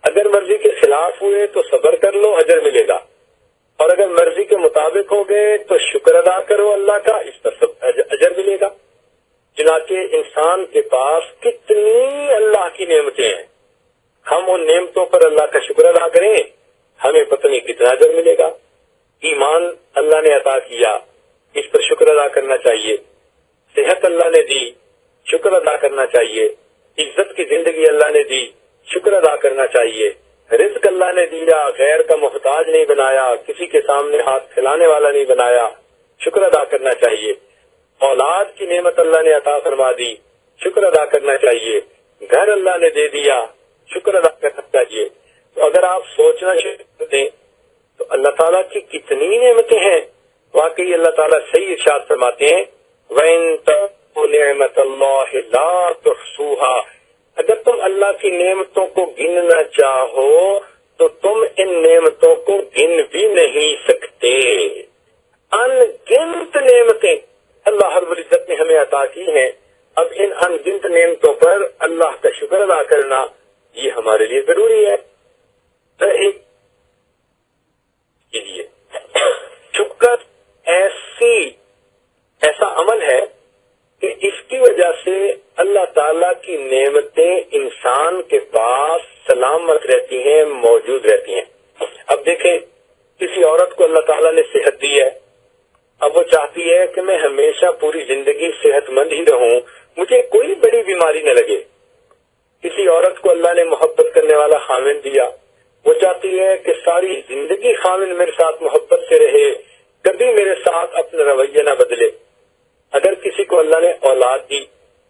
[SPEAKER 1] اگر مرضی کے خلاف ہوئے تو صبر کر لو، اجر ملے گا، اور اگر مرضی کے مطابق ہو گئے تو شکر ادا کرو اللہ کا، اس پر سب اجر ملے گا. چنانچہ انسان کے پاس کتنی اللہ کی نعمتیں ہیں، ہم ان نعمتوں پر اللہ کا شکر ادا کریں، ہمیں پتہ نہیں کتنا اجر ملے گا. ایمان اللہ نے عطا کیا، اس پر شکر ادا کرنا چاہیے. صحت اللہ نے دی، شکر ادا کرنا چاہیے. عزت کی زندگی اللہ نے دی، شکر ادا کرنا چاہیے. رزق اللہ نے دیا، غیر کا محتاج نہیں بنایا، کسی کے سامنے ہاتھ پھیلانے والا نہیں بنایا، شکر ادا کرنا چاہیے. اولاد کی نعمت اللہ نے عطا فرما دی، شکر ادا کرنا چاہیے. گھر اللہ نے دے دیا، شکر ادا کرنا چاہیے. تو اگر آپ سوچنا شروع کر دیں تو اللہ تعالیٰ کی کتنی نعمتیں ہیں. واقعی اللہ تعالیٰ صحیح ارشاد فرماتے ہیں، وَإِن تَعُدُّوا نِعْمَتَ اللَّهِ لَا تُحْصُوهَا. اگر تم اللہ کی نعمتوں کو گننا چاہو تو تم ان نعمتوں کو گن بھی نہیں سکتے. ان گنت نعمتیں اللہ رب العزت نے ہمیں عطا کی ہیں. اب ان ان گنت نعمتوں پر اللہ کا شکر ادا کرنا یہ ہمارے لیے ضروری ہے. کیجیے شکر ایسا عمل ہے کہ اس کی وجہ سے اللہ تعالیٰ کی نعمتیں انسان کے پاس سلامت رہتی ہیں، موجود رہتی ہیں. اب دیکھیں، کسی عورت کو اللہ تعالیٰ نے صحت دی ہے، اب وہ چاہتی ہے کہ میں ہمیشہ پوری زندگی صحت مند ہی رہوں، مجھے کوئی بڑی بیماری نہ لگے. کسی عورت کو اللہ نے محبت کرنے والا خاوند دیا، وہ چاہتی ہے کہ ساری زندگی خاوند میرے ساتھ محبت سے رہے، کبھی میرے ساتھ اپنا رویہ نہ بدلے. اگر کسی کو اللہ نے اولاد دی،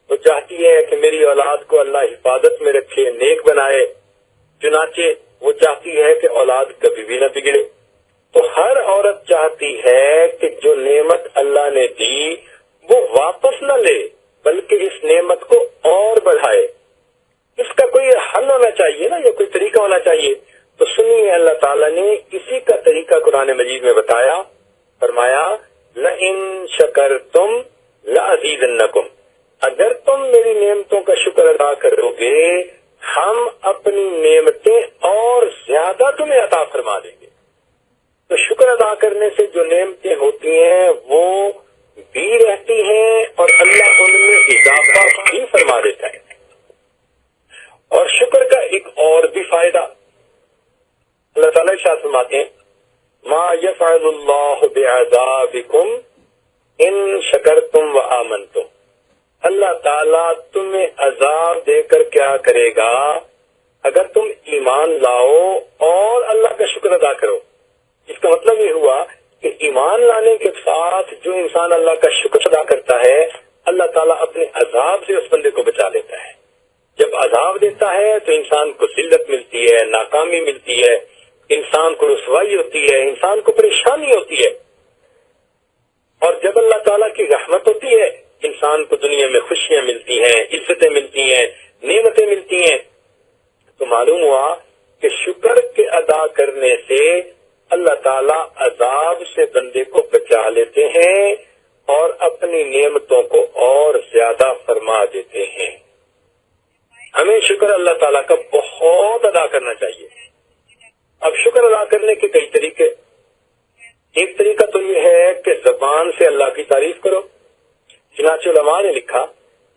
[SPEAKER 1] وہ چاہتی ہے کہ میری اولاد کو اللہ حفاظت میں رکھے، نیک بنائے. چنانچہ وہ چاہتی ہے کہ اولاد کبھی بھی نہ بگڑے. تو ہر عورت چاہتی ہے کہ جو نعمت اللہ نے دی وہ واپس نہ لے بلکہ اس نعمت کو اور بڑھائے. اس کا کوئی حل ہونا چاہیے نا، یا کوئی طریقہ ہونا چاہیے. تو سنیے، اللہ تعالیٰ نے اسی کا طریقہ قرآن مجید میں بتایا. فرمایا لَإِن شَكَرْتُمْ لَأَزِيدَنَّكُمْ، اگر تم میری نعمتوں کا شکر ادا کرو گے ہم اپنی نعمتیں اور زیادہ تمہیں عطا فرما دیں گے. تو شکر ادا کرنے سے جو نعمتیں ہوتی ہیں وہ بھی رہتی ہیں اور اللہ ان میں اضافہ بھی فرما دیتا ہے. اور شکر کا ایک اور بھی فائدہ اللہ تعالیٰ ارشاد فرماتے ہیں ما یفعل اللہ بعذابکم ان شکرتم وآمنتم. اللہ تعالیٰ تمہیں عذاب دے کر کیا کرے گا اگر تم ایمان لاؤ اور اللہ کا شکر ادا کرو. اس کا مطلب یہ ہوا کہ ایمان لانے کے ساتھ جو انسان اللہ کا شکر ادا کرتا ہے اللہ تعالیٰ اپنے عذاب سے اس بندے کو بچا لیتا ہے. جب عذاب دیتا ہے تو انسان کو ذلت ملتی ہے، ناکامی ملتی ہے، انسان کو رسوائی ہوتی ہے، انسان کو پریشانی ہوتی ہے. اور جب اللہ تعالیٰ کی رحمت ہوتی ہے انسان کو دنیا میں خوشیاں ملتی ہیں، عزتیں ملتی ہیں، نعمتیں ملتی ہیں. تو معلوم ہوا کہ شکر کے ادا کرنے سے اللہ تعالیٰ عذاب سے بندے کو بچا لیتے ہیں اور اپنی نعمتوں کو اور زیادہ فرما دیتے ہیں. ہمیں شکر اللہ تعالیٰ کا بہت ادا کرنا چاہیے. اب شکر ادا کرنے کے کئی طریقے. ایک طریقہ تو یہ ہے کہ زبان سے اللہ کی تعریف کرو. چنانچہ علماء نے لکھا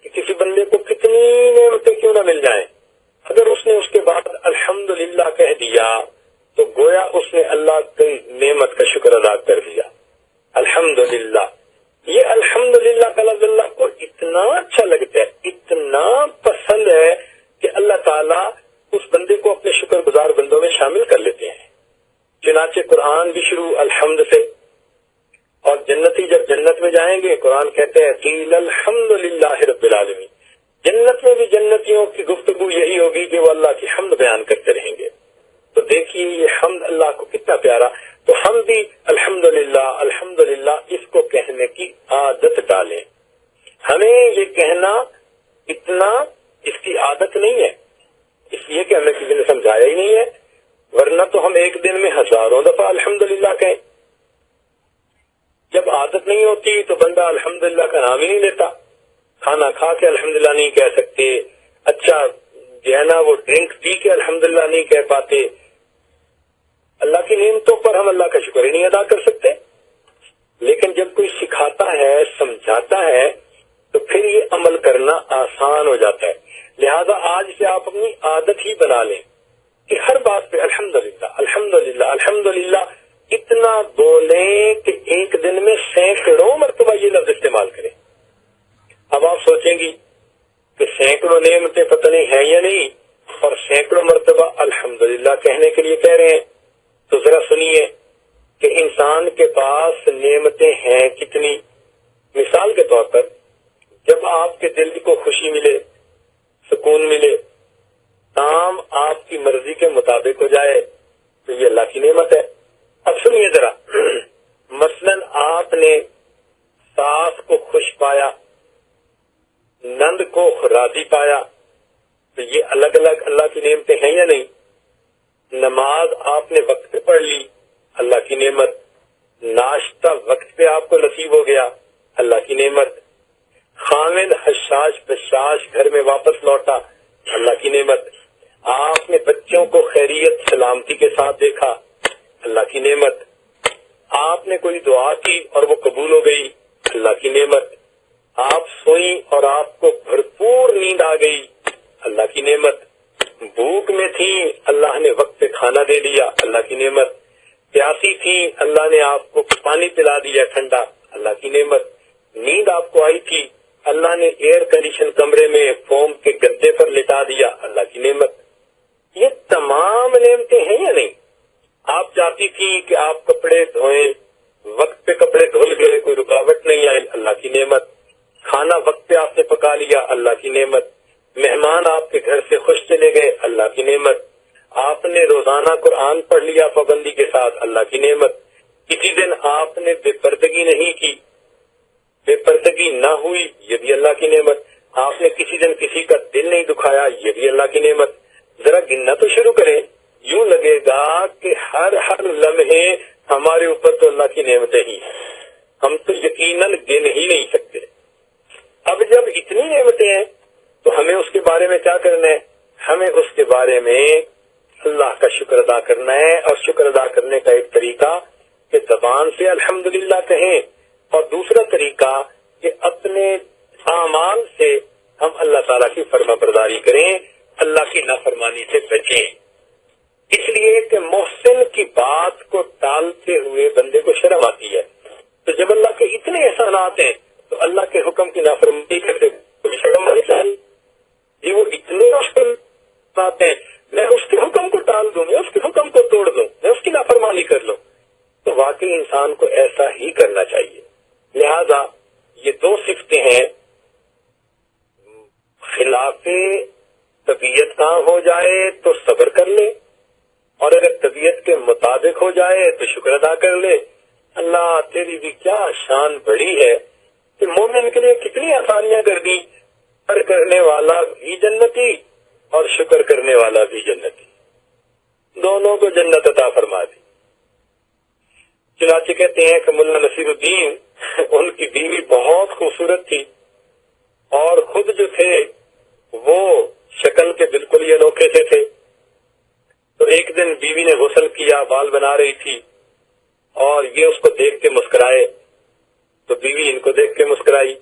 [SPEAKER 1] کہ کسی بندے کو کتنی نعمتیں کیوں نہ مل جائیں، اگر اس نے اس کے بعد الحمدللہ کہہ دیا تو گویا اس نے اللہ کی نعمت کا شکر ادا کر دیا. الحمدللہ، یہ الحمدللہ کا لفظ اللہ کو اتنا اچھا لگتا ہے، اتنا پسند ہے کہ اللہ تعالیٰ اس بندے کو اپنے شکر گزار بندوں میں شامل کر لیتے ہیں. چنانچہ قرآن بھی شروع الحمد سے. اور جنتی جب جنت میں جائیں گے قرآن کہتے ہیں قیل الحمدللہ رب العالمین. جنت میں بھی جنتیوں کی گفتگو یہی ہوگی کہ وہ اللہ کی حمد بیان کرتے رہیں گے. تو دیکھیے یہ حمد اللہ کو کتنا پیارا. تو ہم بھی الحمدللہ الحمدللہ اس کو کہنے کی عادت ڈالیں. ہمیں یہ کہنا اتنا اس کی عادت نہیں ہے، اس لیے کہ ہمیں کسی نے سمجھایا ہی نہیں ہے، ورنہ تو ہم ایک دن میں ہزاروں دفعہ الحمدللہ کہیں. جب عادت نہیں ہوتی تو بندہ الحمدللہ کا نام ہی نہیں لیتا. کھانا کھا کے الحمدللہ نہیں کہہ سکتے، اچھا جو ہے نا وہ ڈرنک پی کے الحمدللہ نہیں کہہ پاتے. اللہ کی نعمتوں پر ہم اللہ کا شکر ہی نہیں ادا کر سکتے. لیکن جب کوئی سکھاتا ہے، سمجھاتا ہے تو پھر یہ عمل کرنا آسان ہو جاتا ہے. لہذا آج سے آپ اپنی عادت ہی بنا لیں کہ ہر بات پہ الحمدللہ الحمدللہ الحمدللہ اتنا بولیں کہ ایک دن میں سینکڑوں مرتبہ یہ لفظ استعمال کریں. اب آپ سوچیں گی کہ سینکڑوں نعمتیں پتہ نہیں ہیں یا نہیں، اور سینکڑوں مرتبہ الحمدللہ کہنے کے لیے کہہ رہے ہیں. تو ذرا سنیے کہ انسان کے پاس نعمتیں ہیں کتنی. مثال کے طور پر جب آپ کے دل کو خوشی ملے، سکون ملے، کام آپ کی مرضی کے مطابق ہو جائے تو یہ اللہ کی نعمت ہے. اب سنیے ذرا، مثلا آپ نے ساس کو خوش پایا، نند کو راضی پایا، تو یہ الگ الگ اللہ کی نعمتیں ہیں یا نہیں؟ نماز آپ نے وقت پہ پڑھ لی، اللہ کی نعمت. ناشتہ وقت پہ آپ کو نصیب ہو گیا، اللہ کی نعمت. خامد حشاش بشاش گھر میں واپس لوٹا، اللہ کی نعمت. آپ نے بچوں کو خیریت سلامتی کے ساتھ دیکھا، اللہ کی نعمت. آپ نے کوئی دعا کی اور وہ قبول ہو گئی، اللہ کی نعمت. آپ سوئی اور آپ کو بھرپور نیند آ گئی، اللہ کی نعمت. بھوک میں تھی، اللہ نے وقت پہ کھانا دے دیا، اللہ کی نعمت. پیاسی تھی، اللہ نے آپ کو پانی پلا دیا ٹھنڈا، اللہ کی نعمت. نیند آپ کو آئی تھی، اللہ نے ایئر کنڈیشن کمرے میں فوم کے گدے پر لٹا دیا، اللہ کی نعمت. یہ تمام نعمتیں ہیں یا نہیں؟ آپ چاہتی تھی کہ آپ کپڑے دھوئیں، وقت پہ کپڑے دھل گئے، کوئی رکاوٹ نہیں آئی، اللہ کی نعمت. کھانا وقت پہ آپ نے پکا لیا، اللہ کی نعمت. مہمان آپ کے گھر سے خوش چلے گئے، اللہ کی نعمت. آپ نے روزانہ قرآن پڑھ لیا پابندی کے ساتھ، اللہ کی نعمت. کسی دن آپ نے بے پردگی نہیں کی، بے پردگی نہ ہوئی، یہ بھی اللہ کی نعمت. آپ نے کسی دن کسی کا دل نہیں دکھایا، یہ بھی اللہ کی نعمت. ذرا گننا تو شروع کریں. یوں لگے گا کہ ہر لمحے ہمارے اوپر تو اللہ کی نعمتیں ہی ہیں، ہم تو یقیناً گن ہی نہیں سکتے. اب جب اتنی نعمتیں ہیں تو ہمیں اس کے بارے میں کیا کرنا ہے؟ ہمیں اس کے بارے میں اللہ کا شکر ادا کرنا ہے. اور شکر ادا کرنے کا ایک طریقہ کہ زبان سے الحمدللہ کہیں، اور دوسرا طریقہ کہ اپنے اعمال سے ہم اللہ تعالیٰ کی فرما برداری کریں، اللہ کی نافرمانی سے بچیں. اس لیے کہ محسن کی بات کو ٹالتے ہوئے بندے کو شرم آتی ہے. تو جب اللہ کے اتنے احسانات ہیں تو اللہ کے حکم کی نافرمانی کرتے شرم آنی چاہیے. جی وہ اتنے احسانات ہیں، میں اس کے حکم کو ٹال دوں، میں اس کے حکم کو توڑ دوں، میں اس کی نافرمانی کر لوں، تو واقعی انسان کو ایسا ہی کرنا چاہیے. لہذا یہ دو صفتیں ہیں، خلاف طبیعت کام ہو جائے تو صبر کر لے، اور اگر طبیعت کے مطابق ہو جائے تو شکر ادا کر لے. اللہ تیری بھی کیا شان بڑی ہے کہ مومن کے لیے کتنی آسانیاں کر دی. صبر کرنے والا بھی جنتی اور شکر کرنے والا بھی جنتی، دونوں کو جنت عطا فرما دی. چنانچہ کہتے ہیں کہ ملا نصیر الدین ان کی بیوی بہت خوبصورت تھی، اور خود جو تھے وہ شکل کے بالکل ہی انوکھے سے تھے. تو ایک دن بیوی نے غسل کیا، بال بنا رہی تھی، اور یہ اس کو دیکھ کے مسکرائے. تو بیوی ان کو دیکھ کے مسکرائی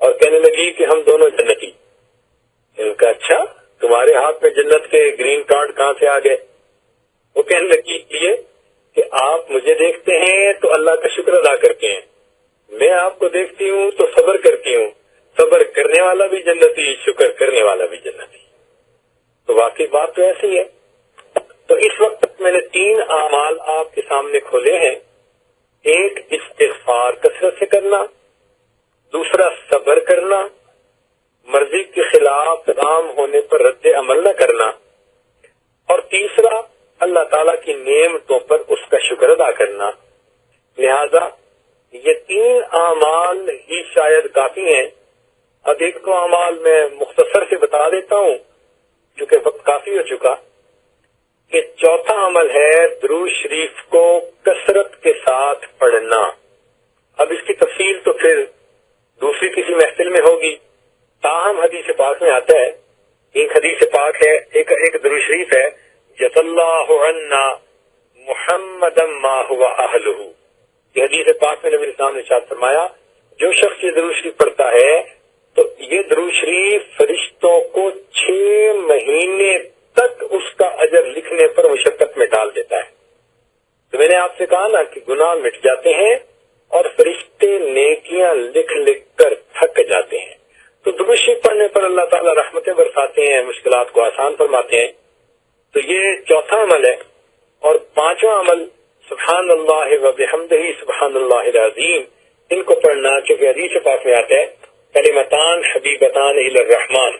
[SPEAKER 1] اور کہنے لگی کہ ہم دونوں جنتی. ان کا اچھا، تمہارے ہاتھ میں جنت کے گرین کارڈ کہاں سے آ گئے؟ وہ کہنے لگی یہ کہ آپ مجھے دیکھتے ہیں تو اللہ کا شکر ادا کرتے ہیں، میں آپ کو دیکھتی ہوں تو صبر کرتی ہوں. صبر کرنے والا بھی جنتی، شکر کرنے والا بھی جنتی. تو واقعی بات تو ایسی ہے. تو اس وقت میں نے 3 اعمال آپ کے سامنے کھولے ہیں. ایک استغفار کثرت سے کرنا، دوسرا صبر کرنا، مرضی کے خلاف کام ہونے پر رد عمل نہ کرنا، اور تیسرا اللہ تعالیٰ کی نعمتوں پر اس کا شکر ادا کرنا. لہذا یہ 3 اعمال ہی شاید کافی ہیں. اب ایک تو اعمال میں مختصر سے بتا دیتا ہوں کیونکہ وقت کافی ہو چکا، کہ چوتھا عمل ہے درود شریف کو کثرت کے ساتھ پڑھنا. اب اس کی تفصیل تو پھر دوسری کسی محفل میں ہوگی. تاہم حدیث پاک میں آتا ہے، ایک حدیث پاک ہے، ایک درود شریف ہے، جزا اللہ عنا محمدا ما هو اہلہ. یہ حدیث پاک میں نبی اسلام نے ارشاد فرمایا جو شخص یہ درود شریف پڑھتا ہے تو یہ درود شریف فرشتوں کو 6 مہینے تک اس کا اجر لکھنے پر مشقت میں ڈال دیتا ہے. تو میں نے آپ سے کہا نا کہ گناہ مٹ جاتے ہیں اور فرشتے نیکیاں لکھ لکھ کر تھک جاتے ہیں. تو درود شریف پڑھنے پر اللہ تعالیٰ رحمتیں برساتے ہیں، مشکلات کو آسان فرماتے ہیں. تو یہ چوتھا عمل ہے. اور 5واں عمل سبحان اللہ و بحمدہ سبحان اللہ العظیم، ان کو پڑھنا کیونکہ حدیث پاک میں آتا ہے کلمتان حبیبتان الی الرحمن،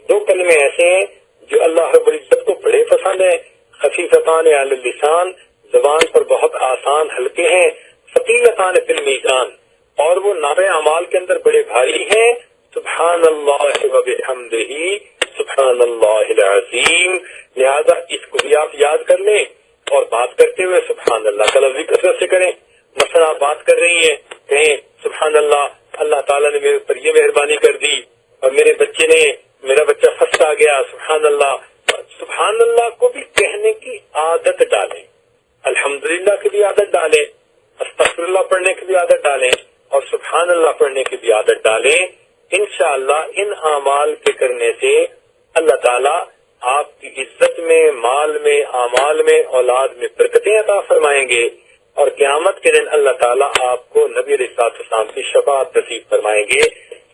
[SPEAKER 1] 2 کلمے ایسے ہیں جو اللہ رب العزت کو بڑے پسند ہیں، خفیفتان علی اللسان، زبان پر بہت آسان ہلکے ہیں، ثقیلتان فی المیزان، اور وہ نامۂ اعمال کے اندر بڑے بھاری ہیں. سبحان اللہ و بحمدہ سبحان اللہ العظیم. لہذا اس کو بھی آپ یاد کر لیں اور بات کرتے ہوئے سبحان اللہ کا لفظ کثرت سے کریں. مثلا آپ بات کر رہی ہیں، کہیں سبحان اللہ، اللہ تعالیٰ نے میرے پر یہ مہربانی کر دی اور میرا بچہ فرسٹ آ گیا، سبحان اللہ. سبحان اللہ کو بھی کہنے کی عادت ڈالیں، الحمدللہ کی بھی عادت ڈالیں، استغفر اللہ پڑھنے کی بھی عادت ڈالیں، اور سبحان اللہ پڑھنے کی بھی عادت ڈالیں. انشاءاللہ ان اعمال کے کرنے سے اللہ تعالیٰ آپ کی عزت میں، مال میں، اعمال میں، اولاد میں برکتیں عطا فرمائیں گے، اور قیامت کے دن اللہ تعالیٰ آپ کو نبی علیہ السلام کی شفاعت نصیب فرمائیں گے.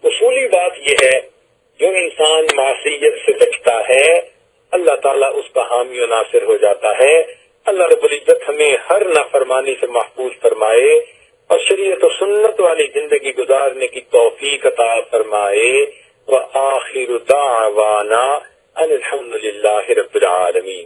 [SPEAKER 1] اصولی بات یہ ہے جو انسان معصیت سے بچتا ہے اللہ تعالیٰ اس کا حامی و ناصر ہو جاتا ہے. اللہ رب العزت ہمیں ہر نافرمانی سے محفوظ فرمائے اور شریعت و سنت والی زندگی گزارنے کی توفیق عطا فرمائے. وآخر دعوانا ان الحمد للہ رب العالمین.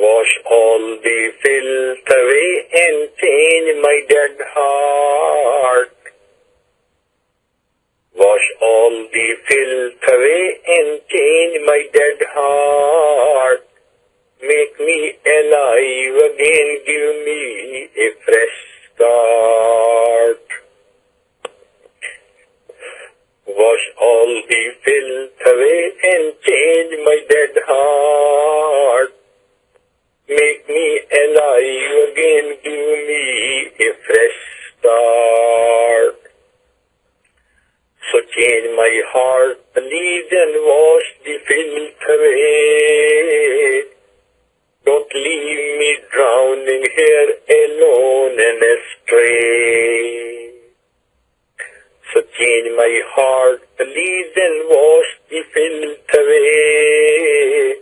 [SPEAKER 1] Wash all the filth away and change my dead heart. Wash all the filth away and change my dead heart. Make me alive again, give me a fresh start. Wash all the filth away and change my dead heart. Make me alive again, give me a fresh start. So change my heart, please, and wash the filth away. Don't leave me drowning here alone and astray. So change my heart, please, and wash the filth away.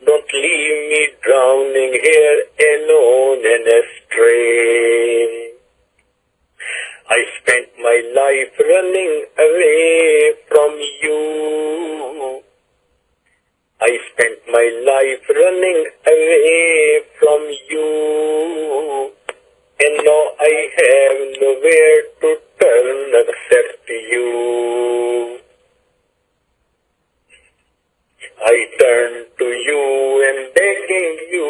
[SPEAKER 1] Don't leave me drowning here alone and astray. I spent my life running away from you. I spent my life running away from you. And now I have nowhere to turn except you. I turn to you and begging you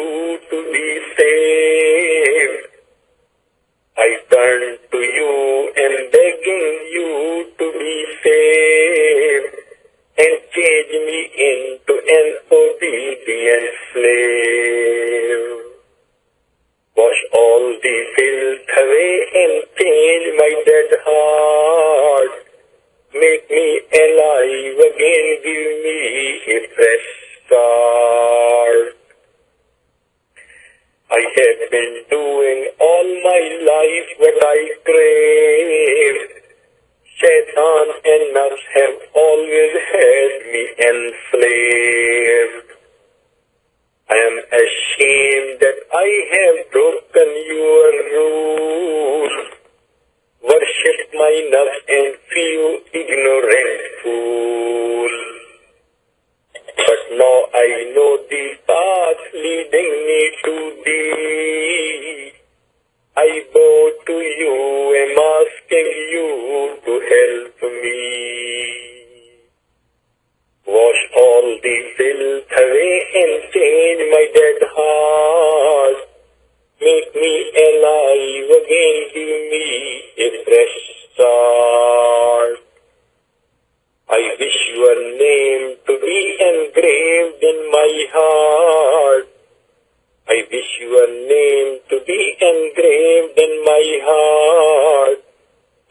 [SPEAKER 1] to be saved. I turn to you and begging you to be saved and change me into an obedient slave. Wash all the filth away and change my dead heart. Make me alive again, give me a fresh start. I have been doing all my life what I crave. Shaitan and nafs have always had me enslaved. I am ashamed that I have broken your rule. Worship my nafs and feel ignorant fool. But now I know the path leading me to thee. I bow to you, am asking you to help me. Wash all the filth away and change my dead heart. Make me alive again, give me a fresh start. I wish your name to be engraved in my heart. I wish your name to be engraved in my heart.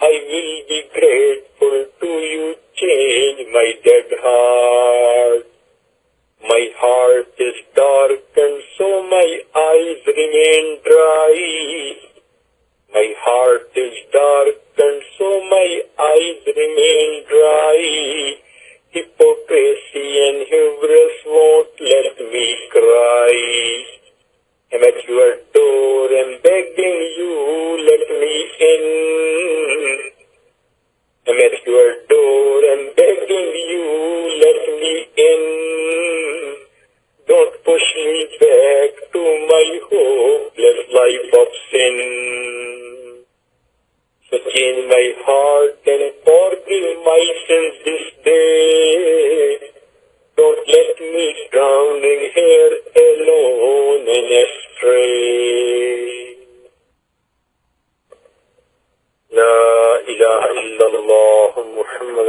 [SPEAKER 1] I will be grateful to you, change my dead heart. My heart is darkened, so my eyes remain dry. My heart is darkened, so my eyes remain dry. Hypocrisy and hubris won't let me cry. I'm at your door and begging you, let me in. I'm at your door and begging you, let me in. Don't push me back to my hopeless life of sin. So change my heart and forgive my sins this day. Don't let me drowning here alone and astray. La ilaha illallah Muhammad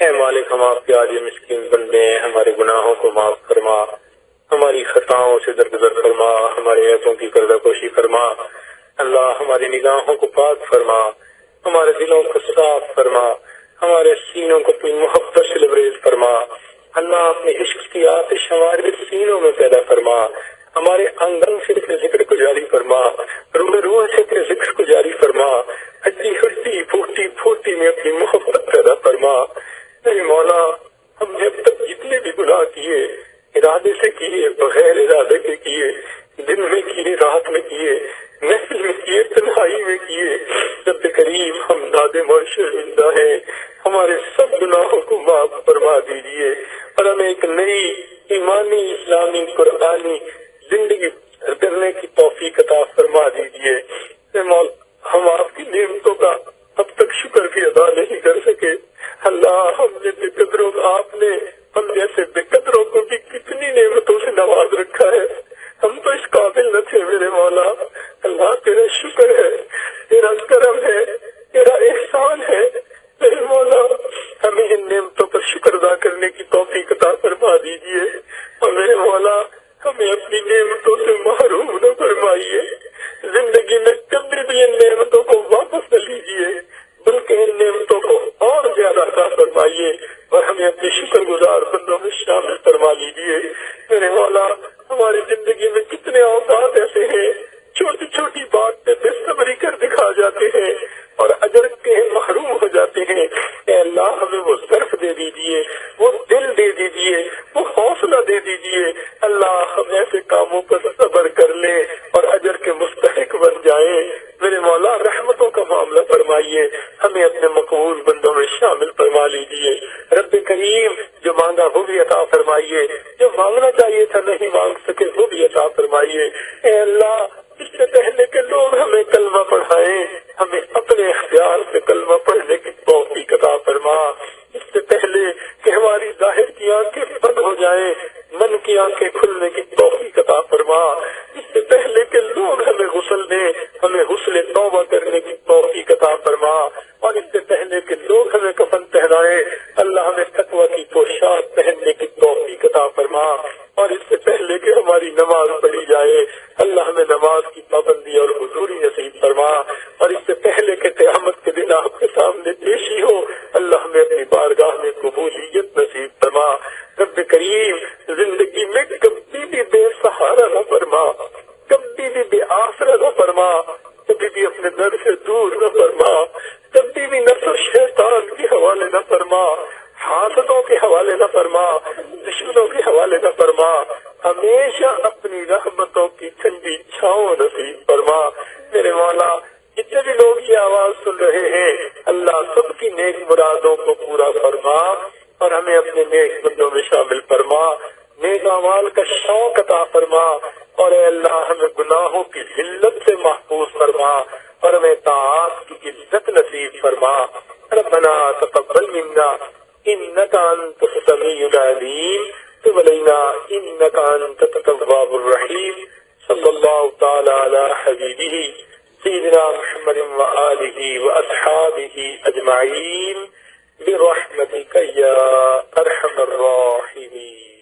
[SPEAKER 2] اے مالک ہم آپ کے آج مسکین بندے ہیں، ہمارے گناہوں کو معاف فرما، ہماری خطاؤں سے درگزر فرما، ہمارے عیبوں کی پردہ پوشی فرما، اللہ ہماری نگاہوں کو پاک فرما، ہمارے دلوں کو صاف فرما، ہمارے سینوں کو اپنی محبت سے لبریز فرما، اللہ اپنے عشق کی آتش ہمارے سینوں میں پیدا فرما، ہمارے آنگن سے اپنے ذکر کو جاری فرما، روح روح سے اپنے ذکر کو جاری فرما، ہڈی ہڈی پھوٹی پھوٹی میں اپنی محبت پیدا فرما۔ اے مولا ہم نے اب تک جتنے بھی گناہ کیے، ارادے سے کیے، بغیر ارادے کے کیے، دن میں کیے، رات میں کیے، محفل میں کیے، تنہائی میں کیے، رب کریم ہم نادم اور شرمندہ ہیں، ہمارے سب گناہوں کو معاف فرما دیجیے اور ہمیں ایک نئی ایمانی اسلامی قرآنی زندگی کرنے کی توفیق عطا فرما دیجیے۔ اے مولا ہم آپ کی نعمتوں کا اب تک شکر بھی ادا نہیں کر سکے، اللہ ہم نے بے قدروں آپ نے ہم جیسے بے قدروں کو بھی کتنی نعمتوں سے نواز رکھا ہے، ہم تو اس قابل نہ تھے میرے مولا۔ اللہ تیرا شکر ہے، تیرا کرم ہے، تیرا احسان ہے میرے مولا، ہمیں ان نعمتوں پر شکر ادا کرنے کی توفیق عطا فرما دیجیے اور میرے مولا ہمیں اپنی نعمتوں سے محروم نہ فرمائیے، زندگی میں کبھی بھی ان نعمتوں کو واپس نہ لیجیے بلکہ ان نعمتوں کو اور زیادہ عطا فرمائیے اور ہمیں اپنے شکر گزار بندوں میں شامل فرما لیجیے میرے مولا۔ ہماری زندگی میں کتنے اوقات ایسے ہیں چھوٹی چھوٹی بات پہ بے صبری کر دکھا جاتے ہیں اور اجر کے محروم ہو جاتے ہیں، اے اللہ ہمیں وہ ظرف دے دیجیے، وہ دل دے دیجیے، وہ حوصلہ دے دیجیے، اللہ ہم ایسے کاموں پر صبر کر لیں اور اجر کے مستحق بن جائیں میرے مولا۔ رحمتوں کا معاملہ فرمائیے، ہمیں اپنے مقبول بندوں میں شامل فرما لیجیے رب کریم، جو مانگا وہ بھی عطا فرمائیے، جو مانگنا چاہیے تھا نہیں مانگ سکے وہ بھی عطا فرمائیے، اے اللہ اس سے پہلے کہ لوگ ہمیں کلمہ پڑھائیں ہمیں اپنے اختیار سے کلمہ پڑھنے کی توفیق عطا فرما، اس سے پہلے کہ ہماری ظاہر کی آنکھیں بند ہو جائیں من کی آنکھیں کھلنے کی توفیق عطا فرما، اس سے پہلے کہ لوگ ہمیں غسل دیں ہمیں غسل توبہ کرنے کی توفیق عطا فرما، اور اس سے پہلے کہ لوگ ہمیں کفن پہنائیں اللہ ہمیں تقویٰ کی پوشاک پہننے کی توفیق عطا فرما، اور اس سے پہلے کہ ہماری نماز پڑھی جائے اللہ ہمیں نماز کی پابندی اور حضوری نصیب فرما، اور اس سے پہلے کہ قیامت کے دن آپ کے سامنے پیشی ہو اللہ ہمیں اپنی بارگاہ میں قبولیت نصیب فرما۔ رب کریم زندگی میں کبھی بھی بے سہارا نہ فرما، کبھی بھی بے آسرا نہ فرما، کبھی بھی اپنے در سے دور نہ فرما، کبھی بھی نفس و شیطان کے حوالے نہ فرما، حاسدوں کے حوالے نہ فرما، دشمنوں کے حوالے نہ فرما، ہمیشہ اپنی رحمتوں کی ٹھنڈی چھاؤں نصیب فرما میرے مولا۔ جتنے بھی لوگ یہ آواز سن رہے ہیں اللہ سب کی نیک مرادوں کو پورا فرما اور ہمیں اپنے نیک بندوں میں شامل فرما، نیک اعمال کا شوق عطا فرما، اور اے اللہ ہمیں گناہوں کی ذلت سے محفوظ فرما اور ہمیں طاعات کی عزت نصیب فرما۔ ربنا تقبل منا انك انت السميع العليم تب علينا انك انت التواب الرحيم صلى الله تعالى على حبيبه سيدنا محمد وآله وأصحابه أجمعين برحمتك يا أرحم الراحمين۔